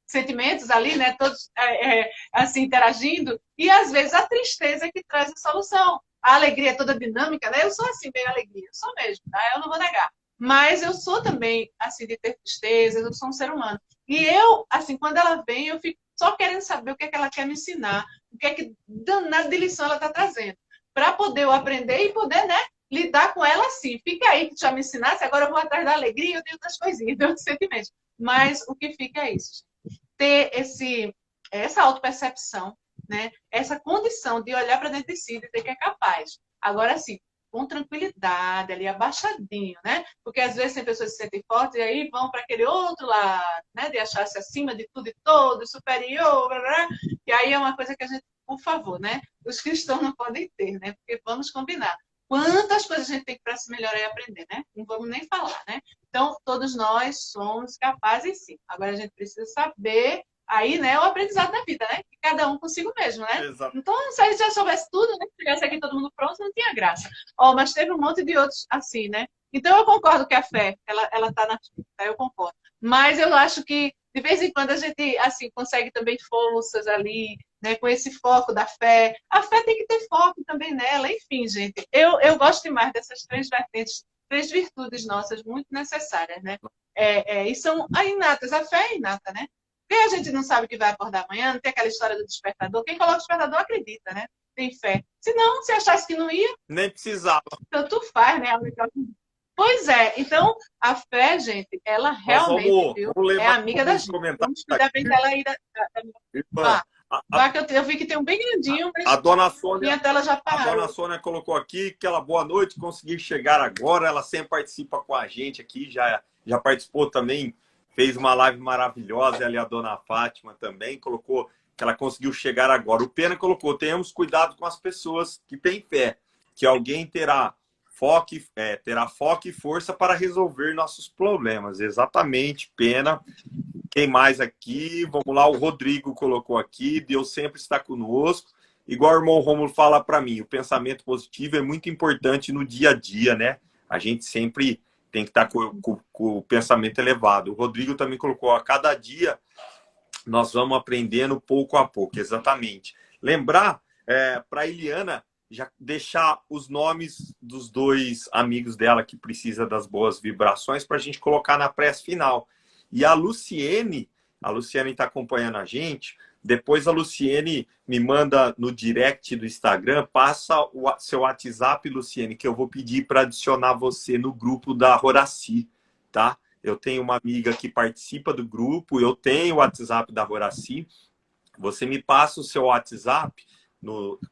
sentimentos ali, né? Todos assim interagindo. E às vezes a tristeza é que traz a solução. A alegria é toda dinâmica, né? Eu sou assim, bem alegria, eu sou mesmo, tá? Eu não vou negar. Mas eu sou também, assim, de ter tristezas, eu sou um ser humano. E eu, assim, quando ela vem, eu fico só querendo saber o que é que ela quer me ensinar, o que é que danada de lição ela está trazendo, para poder eu aprender e poder, né, lidar com ela assim. Fica aí que tu já me ensinasse, agora eu vou atrás da alegria, eu tenho outras coisinhas, de outros sentimentos. Mas o que fica é isso, ter essa autopercepção, né? Essa condição de olhar para dentro de si e dizer que é capaz. Agora, sim, com tranquilidade, ali abaixadinho, né? Porque às vezes tem pessoas que se sentem fortes e aí vão para aquele outro lado, né? De achar-se acima de tudo e todos, superior, blá, blá. E aí é uma coisa que a gente, por favor, né? Os cristãos não podem ter, né? Porque vamos combinar. Quantas coisas a gente tem para se melhorar e aprender, né? Não vamos nem falar, né? Então, todos nós somos capazes, sim. Agora a gente precisa saber aí, né, o aprendizado da vida, né? Que cada um consigo mesmo, né? Exato. Então, se a gente já soubesse tudo, né? Se tivesse aqui todo mundo pronto, não tinha graça. Ó, mas teve um monte de outros assim, né? Então, eu concordo que a fé, ela tá na frente, tá? Eu concordo. Mas eu acho que, de vez em quando, a gente, assim, consegue também forças ali, né? Com esse foco da fé. A fé tem que ter foco também nela. Enfim, gente, eu gosto demais dessas três vertentes, três virtudes nossas muito necessárias, né? E são inatas. A fé é inata, né? Porque a gente não sabe o que vai acordar amanhã, não tem aquela história do despertador. Quem coloca o despertador acredita, né? Tem fé. Se não, se achasse que não ia, Nem precisava. tanto faz, né? Pois é. Então, a fé, gente, ela realmente, viu, é amiga da gente. Vamos cuidar bem dela aí. Que eu vi que tem um bem grandinho, mas a dona Sônia, minha tela já parou. A dona Sônia colocou aqui, aquela boa noite, consegui chegar agora. Ela sempre participa com a gente aqui, já participou também. Fez uma live maravilhosa, ali a dona Fátima também colocou que ela conseguiu chegar agora. O Pena colocou, tenhamos cuidado com as pessoas que têm fé, que alguém terá foco e força para resolver nossos problemas. Exatamente, Pena. Quem mais aqui? Vamos lá, o Rodrigo colocou aqui, Deus sempre está conosco. Igual o irmão Rômulo fala para mim, o pensamento positivo é muito importante no dia a dia, né? A gente sempre tem que estar com o pensamento elevado. O Rodrigo também colocou, a cada dia nós vamos aprendendo pouco a pouco, exatamente. Lembrar para a Eliana já deixar os nomes dos dois amigos dela que precisa das boas vibrações para a gente colocar na prece final. E a Luciene está acompanhando a gente. Depois a Luciene me manda no direct do Instagram, passa o seu WhatsApp, Luciene, que eu vou pedir para adicionar você no grupo da Horaci, tá? Eu tenho uma amiga que participa do grupo, eu tenho o WhatsApp da Horaci. Você me passa o seu WhatsApp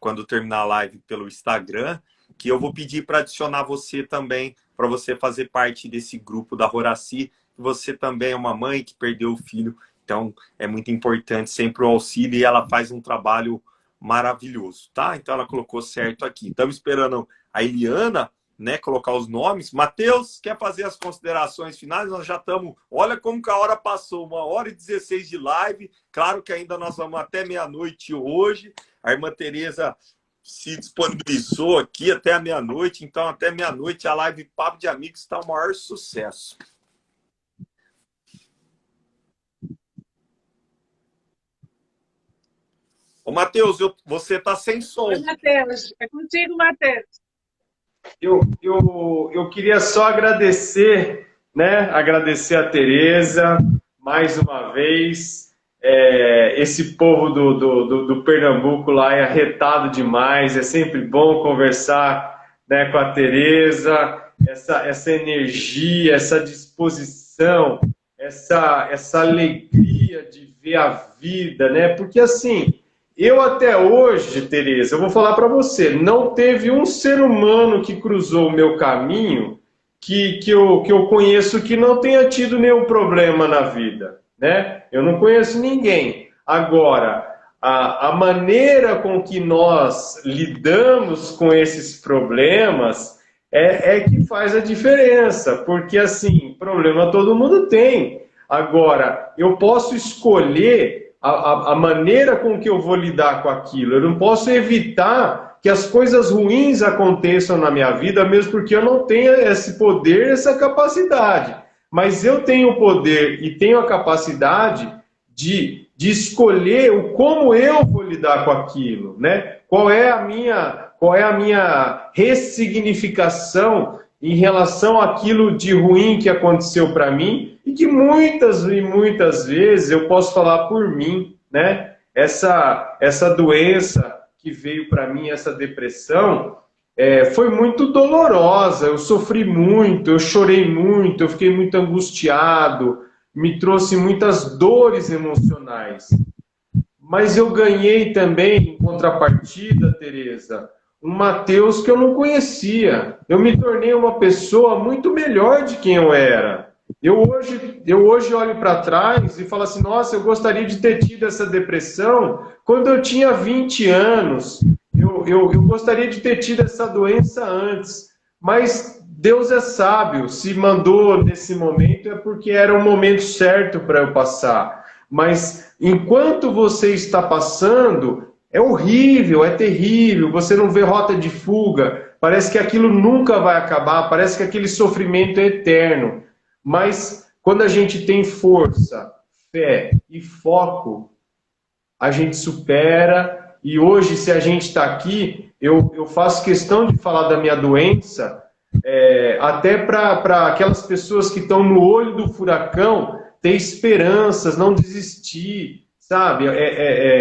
quando terminar a live pelo Instagram, que eu vou pedir para adicionar você também para você fazer parte desse grupo da Horaci. Você também é uma mãe que perdeu o filho, então é muito importante sempre o auxílio, e ela faz um trabalho maravilhoso, tá? Então ela colocou certo aqui. Estamos esperando a Eliana, né, colocar os nomes. Matheus, quer fazer as considerações finais? Nós já estamos... Olha como que a hora passou, 1h16 de live. Claro que ainda nós vamos até meia-noite hoje. A irmã Tereza se disponibilizou aqui até a meia-noite, então até meia-noite a live Papo de Amigos está o maior sucesso. Ô, Matheus, você está sem som. Oi, Matheus. É contigo, Matheus. Eu queria só agradecer, né? Agradecer a Tereza mais uma vez. Esse povo do Pernambuco lá é arretado demais. É sempre bom conversar, né, com a Tereza. Essa energia, essa disposição, essa alegria de ver a vida, né? Porque assim... Eu até hoje, Tereza, eu vou falar para você, não teve um ser humano que cruzou o meu caminho que eu conheço que não tenha tido nenhum problema na vida, né? Eu não conheço ninguém. Agora, a maneira com que nós lidamos com esses problemas é que faz a diferença, porque assim, problema todo mundo tem. Agora, eu posso escolher a maneira com que eu vou lidar com aquilo. Eu não posso evitar que as coisas ruins aconteçam na minha vida, mesmo porque eu não tenho esse poder, essa capacidade. Mas eu tenho o poder e tenho a capacidade de escolher o como eu vou lidar com aquilo, né? Qual é a minha ressignificação em relação àquilo de ruim que aconteceu para mim, e que muitas e muitas vezes eu posso falar por mim, né? Essa doença que veio para mim, essa depressão, foi muito dolorosa. Eu sofri muito, eu chorei muito, eu fiquei muito angustiado, me trouxe muitas dores emocionais. Mas eu ganhei também, em contrapartida, Tereza, um Matheus que eu não conhecia. Eu me tornei uma pessoa muito melhor de quem eu era. Eu hoje olho para trás e falo assim, nossa, eu gostaria de ter tido essa depressão quando eu tinha 20 anos. Eu gostaria de ter tido essa doença antes. Mas Deus é sábio. Se mandou nesse momento é porque era o momento certo para eu passar. Mas enquanto você está passando... É horrível, é terrível, você não vê rota de fuga, parece que aquilo nunca vai acabar, parece que aquele sofrimento é eterno. Mas quando a gente tem força, fé e foco, a gente supera. E hoje, se a gente está aqui, eu faço questão de falar da minha doença, até para aquelas pessoas que estão no olho do furacão ter esperanças, não desistir. Sabe,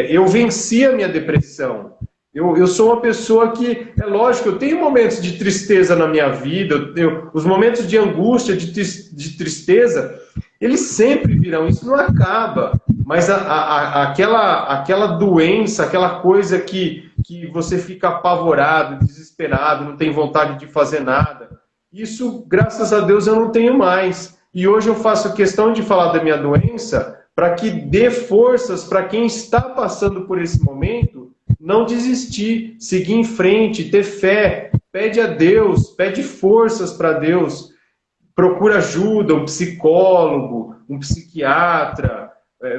eu venci a minha depressão. Eu sou uma pessoa que, é lógico, eu tenho momentos de tristeza na minha vida, os momentos de angústia, de tristeza, eles sempre virão, isso não acaba. Mas aquela doença, aquela coisa que você fica apavorado, desesperado, não tem vontade de fazer nada, isso, graças a Deus, eu não tenho mais. E hoje eu faço questão de falar da minha doença para que dê forças para quem está passando por esse momento, não desistir, seguir em frente, ter fé, pede a Deus, pede forças para Deus, procura ajuda, um psicólogo, um psiquiatra,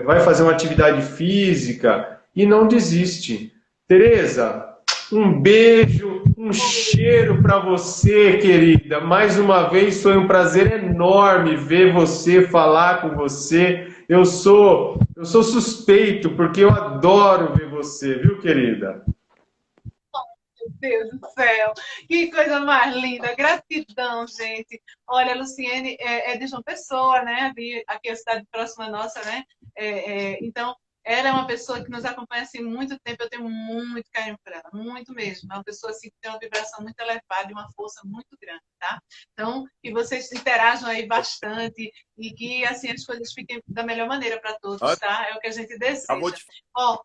vai fazer uma atividade física e não desiste. Tereza, um beijo, um cheiro para você, querida. Mais uma vez foi um prazer enorme ver você, falar com você. Eu sou suspeito, porque eu adoro ver você, viu, querida? Meu Deus do céu, que coisa mais linda, gratidão, gente. Olha, a Luciene é de João Pessoa, né? Aqui é a cidade próxima nossa, né? Então, ela é uma pessoa que nos acompanha assim muito tempo, eu tenho muito carinho por ela, muito mesmo. É uma pessoa assim, que tem uma vibração muito elevada e uma força muito grande, tá? Então, que vocês interajam aí bastante e que assim as coisas fiquem da melhor maneira para todos, tá? É o que a gente deseja. Ó,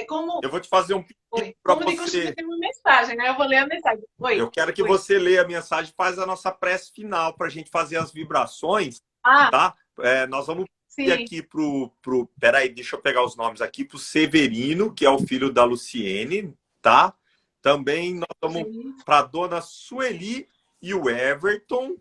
Como, Eu vou te fazer um pedido para como de costume, você. tem uma mensagem, né? Eu vou ler a mensagem. Eu quero que Oi. você leia a mensagem, faz a nossa prece final para a gente fazer as vibrações, Ah, tá? Nós vamos pedir sim, aqui peraí, deixa eu pegar os nomes aqui, pro Severino, que é o filho da Luciene, tá? Também nós vamos sim. para dona Sueli e o Everton.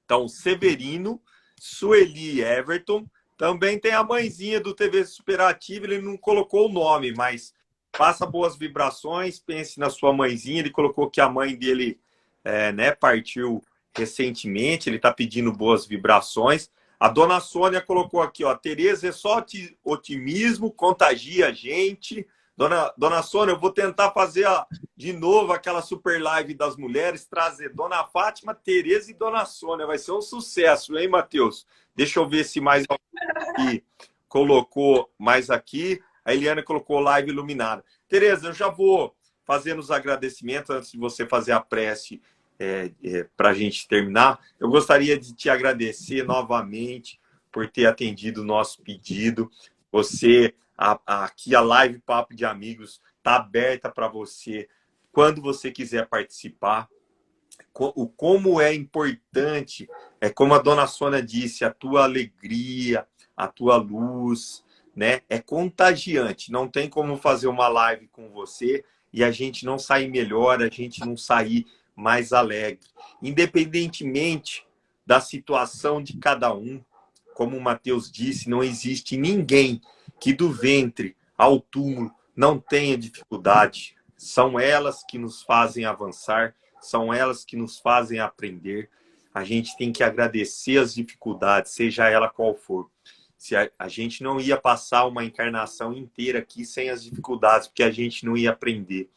Então, Severino, Sueli e Everton. Também tem a mãezinha do TV Superativo, ele não colocou o nome, mas faça boas vibrações, pense na sua mãezinha. Ele colocou que a mãe dele né, partiu recentemente, ele está pedindo boas vibrações. A dona Sônia colocou aqui, ó, Tereza é só otimismo, contagia a gente. Dona Sônia, eu vou tentar fazer de novo aquela super live das mulheres, trazer Dona Fátima, Tereza e Dona Sônia. Vai ser um sucesso, hein, Matheus? Deixa eu ver se mais alguém colocou mais aqui. A Eliana colocou live iluminada. Tereza, eu já vou fazendo os agradecimentos antes de você fazer a prece para a gente terminar. Eu gostaria de te agradecer novamente por ter atendido o nosso pedido. Você, aqui a live Papo de Amigos está aberta para você quando você quiser participar. Como é importante, como a dona Sônia disse, a tua alegria, a tua luz, né? É contagiante. Não tem como fazer uma live com você e a gente não sair melhor, a gente não sair mais alegre. Independentemente da situação de cada um, como o Mateus disse, não existe ninguém que do ventre ao túmulo não tenha dificuldade. São elas que nos fazem avançar, são elas que nos fazem aprender. A gente tem que agradecer as dificuldades, seja ela qual for. Se a gente não ia passar uma encarnação inteira aqui sem as dificuldades, porque a gente não ia aprender.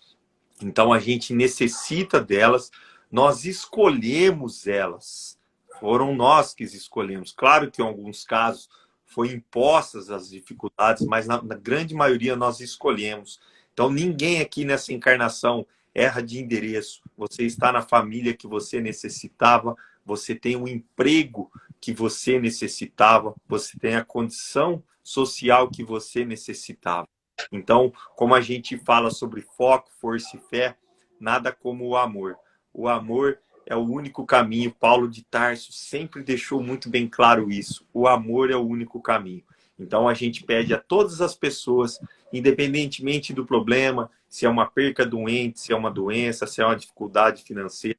Então a gente necessita delas, nós escolhemos elas. Foram nós que escolhemos. Claro que em alguns casos foi impostas as dificuldades, mas na grande maioria nós escolhemos. Então ninguém aqui nessa encarnação erra de endereço. Você está na família que você necessitava, você tem o emprego que você necessitava, você tem a condição social que você necessitava. Então, como a gente fala sobre foco, força e fé, nada como o amor. O amor é o único caminho. Paulo de Tarso sempre deixou muito bem claro isso. O amor é o único caminho. Então, a gente pede a todas as pessoas, independentemente do problema, se é uma perca doente, se é uma doença, se é uma dificuldade financeira,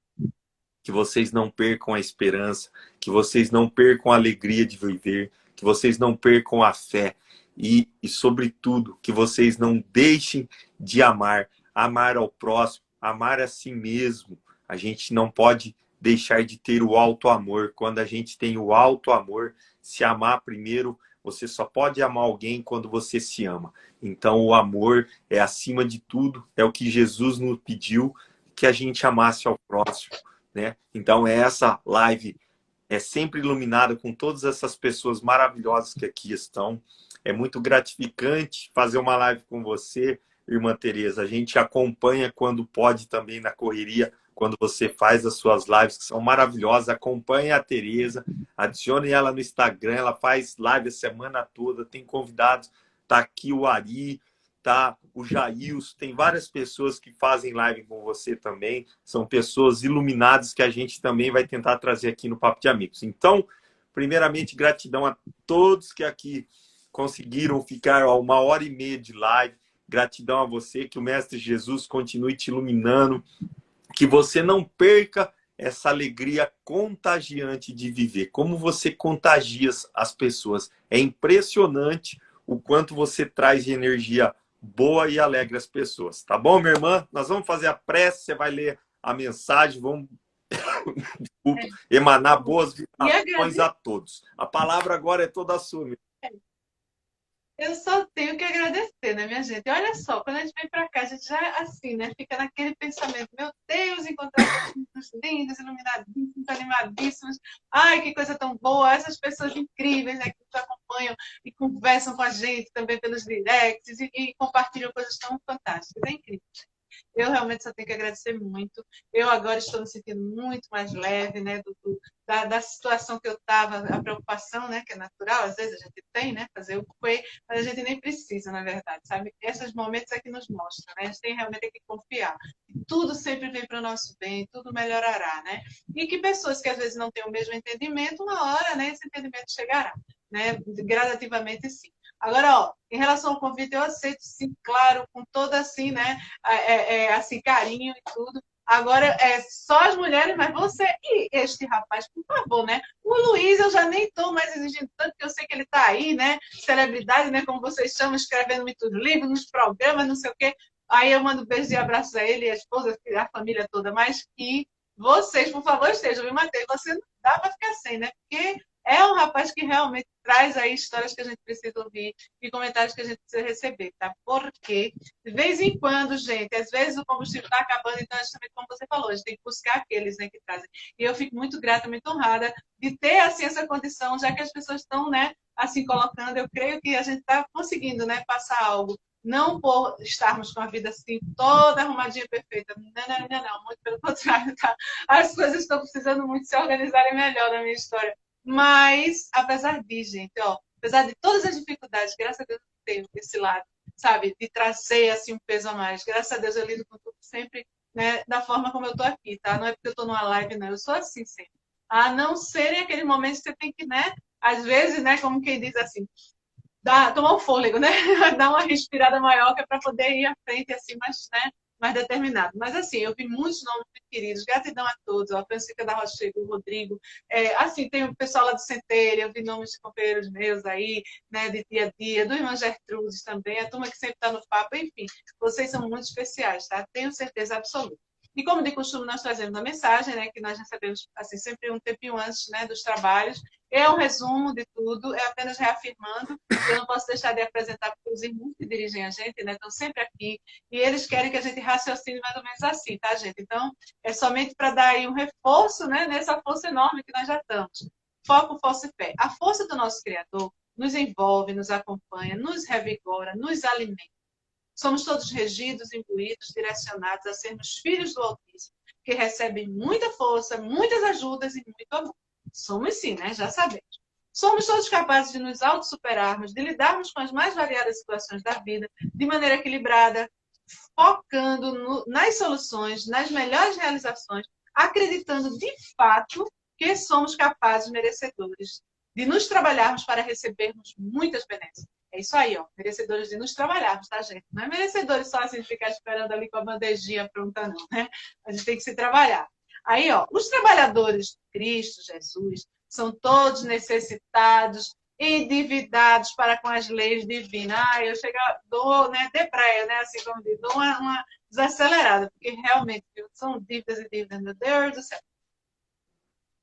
que vocês não percam a esperança, que vocês não percam a alegria de viver, que vocês não percam a fé e sobretudo, que vocês não deixem de amar ao próximo, amar a si mesmo. A gente não pode deixar de ter o alto amor. Quando a gente tem o alto amor, se amar primeiro, você só pode amar alguém quando você se ama. Então, o amor é acima de tudo, é o que Jesus nos pediu, que a gente amasse ao próximo, né? Então, essa live é sempre iluminada com todas essas pessoas maravilhosas que aqui estão. É muito gratificante fazer uma live com você, irmã Tereza. A gente acompanha quando pode também na correria, quando você faz as suas lives, que são maravilhosas. Acompanhe a Tereza, adicione ela no Instagram, ela faz live a semana toda, tem convidados. Tá aqui o Ari, tá o Jailson, tem várias pessoas que fazem live com você também. São pessoas iluminadas que a gente também vai tentar trazer aqui no Papo de Amigos. Então, primeiramente, gratidão a todos que aqui conseguiram ficar 1h30 de live. Gratidão a você, que o Mestre Jesus continue te iluminando, que você não perca essa alegria contagiante de viver. Como você contagia as pessoas. É impressionante o quanto você traz de energia boa e alegre às pessoas. Tá bom, minha irmã? Nós vamos fazer a prece, você vai ler a mensagem, vamos emanar boas vibrações a todos. A palavra agora é toda sua. Eu só tenho que agradecer, né, minha gente? E olha só, quando a gente vem para cá, a gente já assim, né? Fica naquele pensamento, meu Deus, encontrar pessoas lindas, iluminadíssimos, animadíssimos. Ai, que coisa tão boa! Essas pessoas incríveis, né, que nos acompanham e conversam com a gente também pelos directs e compartilham coisas tão fantásticas. É incrível. Eu realmente só tenho que agradecer muito. Eu agora estou me sentindo muito mais leve, né, da situação que eu estava, a preocupação, né, que é natural, às vezes a gente tem, né, fazer o quê, mas a gente nem precisa, na verdade, sabe? Esses momentos é que nos mostram, né? A gente tem realmente que confiar. Tudo sempre vem para o nosso bem, tudo melhorará, né? E que pessoas que às vezes não têm o mesmo entendimento, uma hora, né, esse entendimento chegará, né? Gradativamente, sim. Agora, ó, em relação ao convite, eu aceito, sim, claro, com toda assim, né, assim, carinho e tudo. Agora é só as mulheres, mas você e este rapaz, por favor, né? O Luiz, eu já nem estou mais exigindo tanto, porque eu sei que ele está aí, né? Celebridade, né? Como vocês chamam, escrevendo muitos livros, nos programas, não sei o quê. Aí eu mando beijos e abraços a ele, a esposa, a família toda. Mas que vocês, por favor, estejam. Me Matheus, você não dá para ficar sem, né? Porque é um rapaz que realmente traz aí histórias que a gente precisa ouvir e comentários que a gente precisa receber, tá? Porque, de vez em quando, gente, às vezes o combustível está acabando, então, justamente como você falou, a gente tem que buscar aqueles, né, que trazem. E eu fico muito grata, muito honrada de ter, assim, essa condição, já que as pessoas estão, né, assim, colocando, eu creio que a gente está conseguindo, né, passar algo. Não por estarmos com a vida assim, toda arrumadinha, perfeita. Não, muito pelo contrário, tá? As coisas estão precisando muito se organizarem melhor na minha história. Mas, apesar disso, gente, ó, apesar de todas as dificuldades, graças a Deus eu tenho esse lado, sabe, de trazer assim um peso a mais. Graças a Deus eu lido com tudo sempre, né, da forma como eu tô aqui, tá? Não é porque eu tô numa live, não, eu sou assim sempre. A não ser em aquele momento que você tem que, né, às vezes, né, como quem diz assim, tomar um fôlego, né? Dar uma respirada maior, que é para poder ir à frente assim, né, mais determinado. Mas assim, eu vi muitos nomes muito queridos, gratidão a todos, a Francisca da Rocha, o Rodrigo, assim, tem o pessoal lá do Centeira, eu vi nomes de companheiros meus aí, né, de dia a dia, do irmão Gertrudes também, a turma que sempre está no papo, enfim, vocês são muito especiais, tá? Tenho certeza absoluta. E como de costume, nós trazemos a mensagem, né, que nós recebemos assim, sempre um tempinho antes, né, dos trabalhos. É um resumo de tudo, é apenas reafirmando. Eu não posso deixar de apresentar porque os irmãos que dirigem a gente, né, estão sempre aqui e eles querem que a gente raciocine mais ou menos assim, tá, gente? Então, é somente para dar aí um reforço, né, nessa força enorme que nós já estamos. Foco, força e fé. A força do nosso Criador nos envolve, nos acompanha, nos revigora, nos alimenta. Somos todos regidos, imbuídos, direcionados a sermos filhos do Altíssimo, que recebem muita força, muitas ajudas e muito amor. Somos sim, né? Já sabemos. Somos todos capazes de nos autossuperarmos, de lidarmos com as mais variadas situações da vida de maneira equilibrada, focando nas soluções, nas melhores realizações, acreditando de fato que somos capazes, merecedores, de nos trabalharmos para recebermos muitas benesses. É isso aí, ó. Merecedores de nos trabalharmos, tá, gente? Não é merecedores só assim de ficar esperando ali com a bandejinha pronta, não, né? A gente tem que se trabalhar. Aí, ó, os trabalhadores de Cristo, Jesus, são todos necessitados, endividados para com as leis divinas. Eu chego, dou, né, debreia, né, assim como diz, dou uma desacelerada, porque realmente são dívidas e dívidas, meu Deus do céu.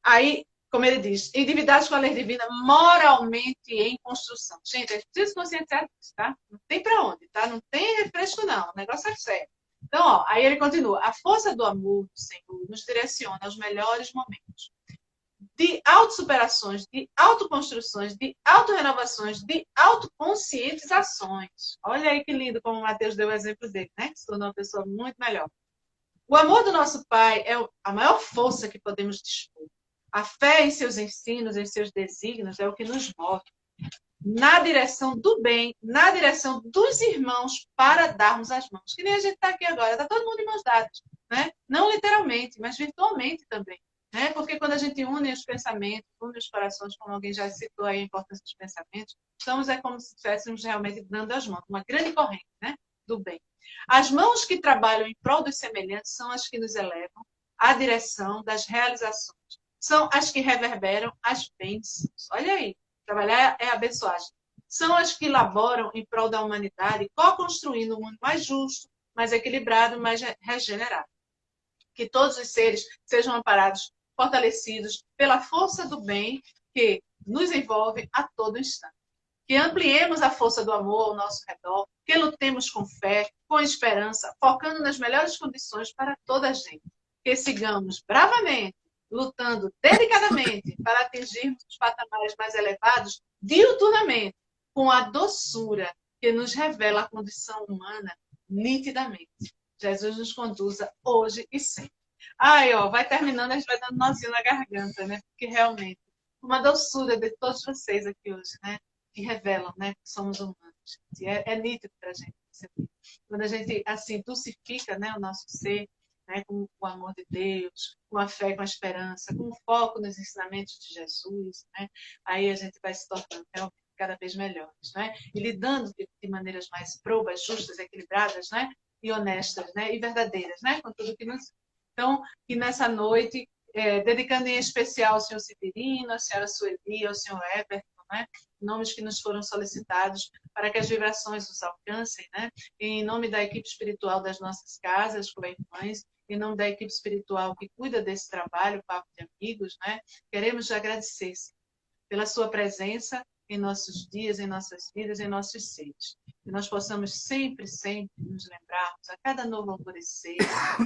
Aí, como ele diz, endividados com a lei divina, moralmente em construção. Gente, a gente precisa conscientizar disso, tá? Não tem para onde, tá? Não tem refresco, não. O negócio é sério. Então, ó, aí ele continua. A força do amor do Senhor nos direciona aos melhores momentos de autossuperações, de autoconstruções, de autorrenovações, de autoconscientizações. Olha aí que lindo como o Mateus deu o exemplo dele, né? Se tornou uma pessoa muito melhor. O amor do nosso Pai é a maior força que podemos dispor. A fé em seus ensinos, em seus desígnios, é o que nos move na direção do bem, na direção dos irmãos, para darmos as mãos. Que nem a gente está aqui agora, está todo mundo em mãos dadas, né? Não literalmente, mas virtualmente também. Né? Porque quando a gente une os pensamentos, une os corações, como alguém já citou aí a importância dos pensamentos, estamos como se estivéssemos realmente dando as mãos, uma grande corrente, né, do bem. As mãos que trabalham em prol dos semelhantes são as que nos elevam à direção das realizações. São as que reverberam as bênçãos. Olha aí, trabalhar é abençoar. São as que laboram em prol da humanidade, co-construindo um mundo mais justo, mais equilibrado, mais regenerado. Que todos os seres sejam amparados, fortalecidos pela força do bem que nos envolve a todo instante. Que ampliemos a força do amor ao nosso redor, que lutemos com fé, com esperança, focando nas melhores condições para toda a gente. Que sigamos bravamente, lutando dedicadamente para atingirmos os patamares mais elevados diuturnamente, com a doçura que nos revela a condição humana nitidamente. Jesus nos conduza hoje e sempre. Ai, ó, vai terminando, a gente vai dando nozinho na garganta, né? Porque realmente, uma doçura de todos vocês aqui hoje, né? Que revelam, né? Que somos humanos. É nítido para a gente perceber. Quando a gente, assim, dulcifica, né, o nosso ser, né, com o amor de Deus, com a fé, com a esperança, com o foco nos ensinamentos de Jesus, né? Aí a gente vai se tornando realmente cada vez melhores, né? E lidando de maneiras mais probas, justas, equilibradas, né? E honestas, né? E verdadeiras, né? Com tudo que nos... Então, que nessa noite, dedicando em especial ao senhor Severino, à senhora Sueli, ao senhor Everton, né? Nomes que nos foram solicitados para que as vibrações nos alcancem, né? Em nome da equipe espiritual das nossas casas, co-irmãs, em nome da equipe espiritual que cuida desse trabalho, Papo de Amigos, né? Queremos agradecer pela sua presença em nossos dias, em nossas vidas, em nossos seres. Que nós possamos sempre, sempre nos lembrarmos, a cada novo alvorecer,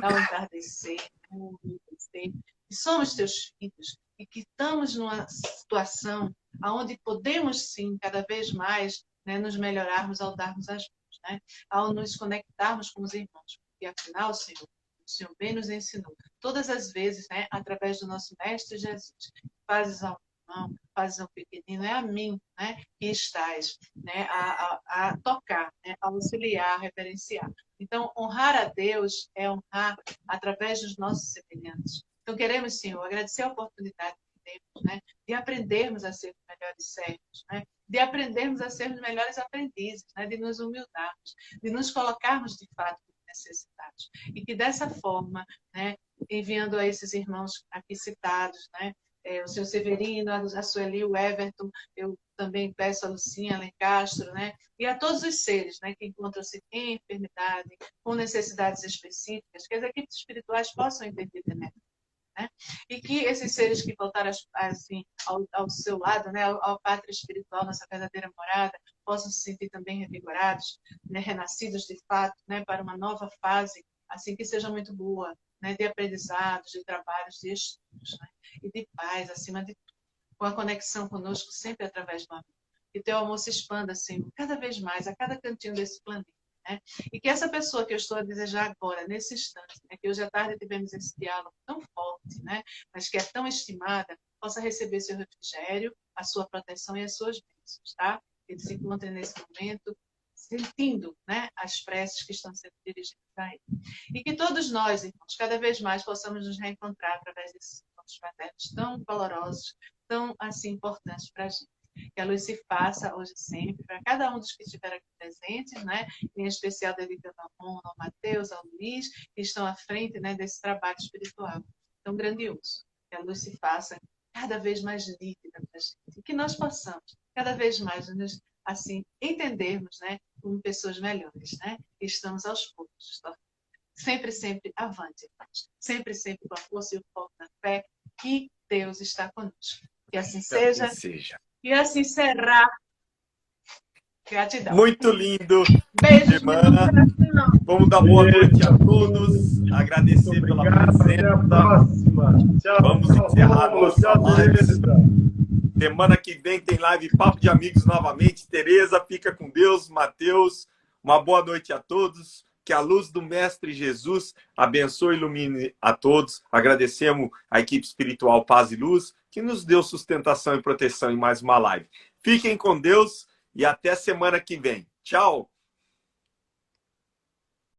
ao entardecer, ao anoitecer, que somos teus filhos e que estamos numa situação onde podemos, sim, cada vez mais, né, nos melhorarmos ao darmos as mãos, né? Ao nos conectarmos com os irmãos. Porque, afinal, Senhor, o Senhor bem nos ensinou, todas as vezes, né, através do nosso Mestre Jesus, fazes ao irmão, fazes ao pequenino, é a mim, né, que estás, né, a tocar, né, a auxiliar, a referenciar. Então, honrar a Deus é honrar através dos nossos semelhantes. Então, queremos, Senhor, agradecer a oportunidade que temos, né, de aprendermos a ser melhores servos, né, de aprendermos a sermos melhores aprendizes, né, de nos humildarmos, de nos colocarmos, de fato, necessitados. E que dessa forma, né, enviando a esses irmãos aqui citados, né, o seu Severino, a Sueli, o Everton, eu também peço a Lucinha Alencastro, né, e a todos os seres, né, que encontram-se em enfermidade, com necessidades específicas, que as equipes espirituais possam entender, né? Né? E que esses seres que voltaram assim, ao seu lado, né, ao pátria espiritual, nossa verdadeira morada, possam se sentir também revigorados, né, renascidos de fato, né, para uma nova fase, assim que seja muito boa, né, de aprendizados, de trabalhos, de estudos, né, e de paz, acima de tudo, com a conexão conosco sempre através do amor. Que teu amor se expanda, Senhor, cada vez mais, a cada cantinho desse planeta. Né? E que essa pessoa que eu estou a desejar agora, nesse instante, né, que hoje à tarde tivemos esse diálogo tão forte, né, mas que é tão estimada, possa receber seu refrigério, a sua proteção e as suas bênçãos, tá? Que ele se encontre nesse momento sentindo, né, as preces que estão sendo dirigidas a ele. E que todos nós, irmãos, cada vez mais possamos nos reencontrar através desses encontros fraternos tão valorosos, tão, assim, importantes para a gente. Que a luz se faça hoje e sempre, para cada um dos que estiveram aqui presentes, né? Em especial dedicando ao Rono, ao Mateus, ao Luiz, que estão à frente, né, desse trabalho espiritual tão grandioso. Que a luz se faça cada vez mais nítida para a gente. E que nós possamos cada vez mais nos, assim, entendermos, né, como pessoas melhores, né? E estamos aos poucos, sempre, sempre avante, sempre, sempre com a força e o foco da fé, que Deus está conosco. Que assim seja. E assim será. Gratidão. Muito lindo. Beijos, semana. Vamos dar boa noite a todos. Agradecer pela presença. Tchau, vamos encerrar a nossa live. Semana que vem tem live Papo de Amigos novamente. Tereza, fica com Deus. Mateus, uma boa noite a todos. Que a luz do Mestre Jesus abençoe e ilumine a todos. Agradecemos a equipe espiritual Paz e Luz, que nos deu sustentação e proteção em mais uma live. Fiquem com Deus e até semana que vem. Tchau!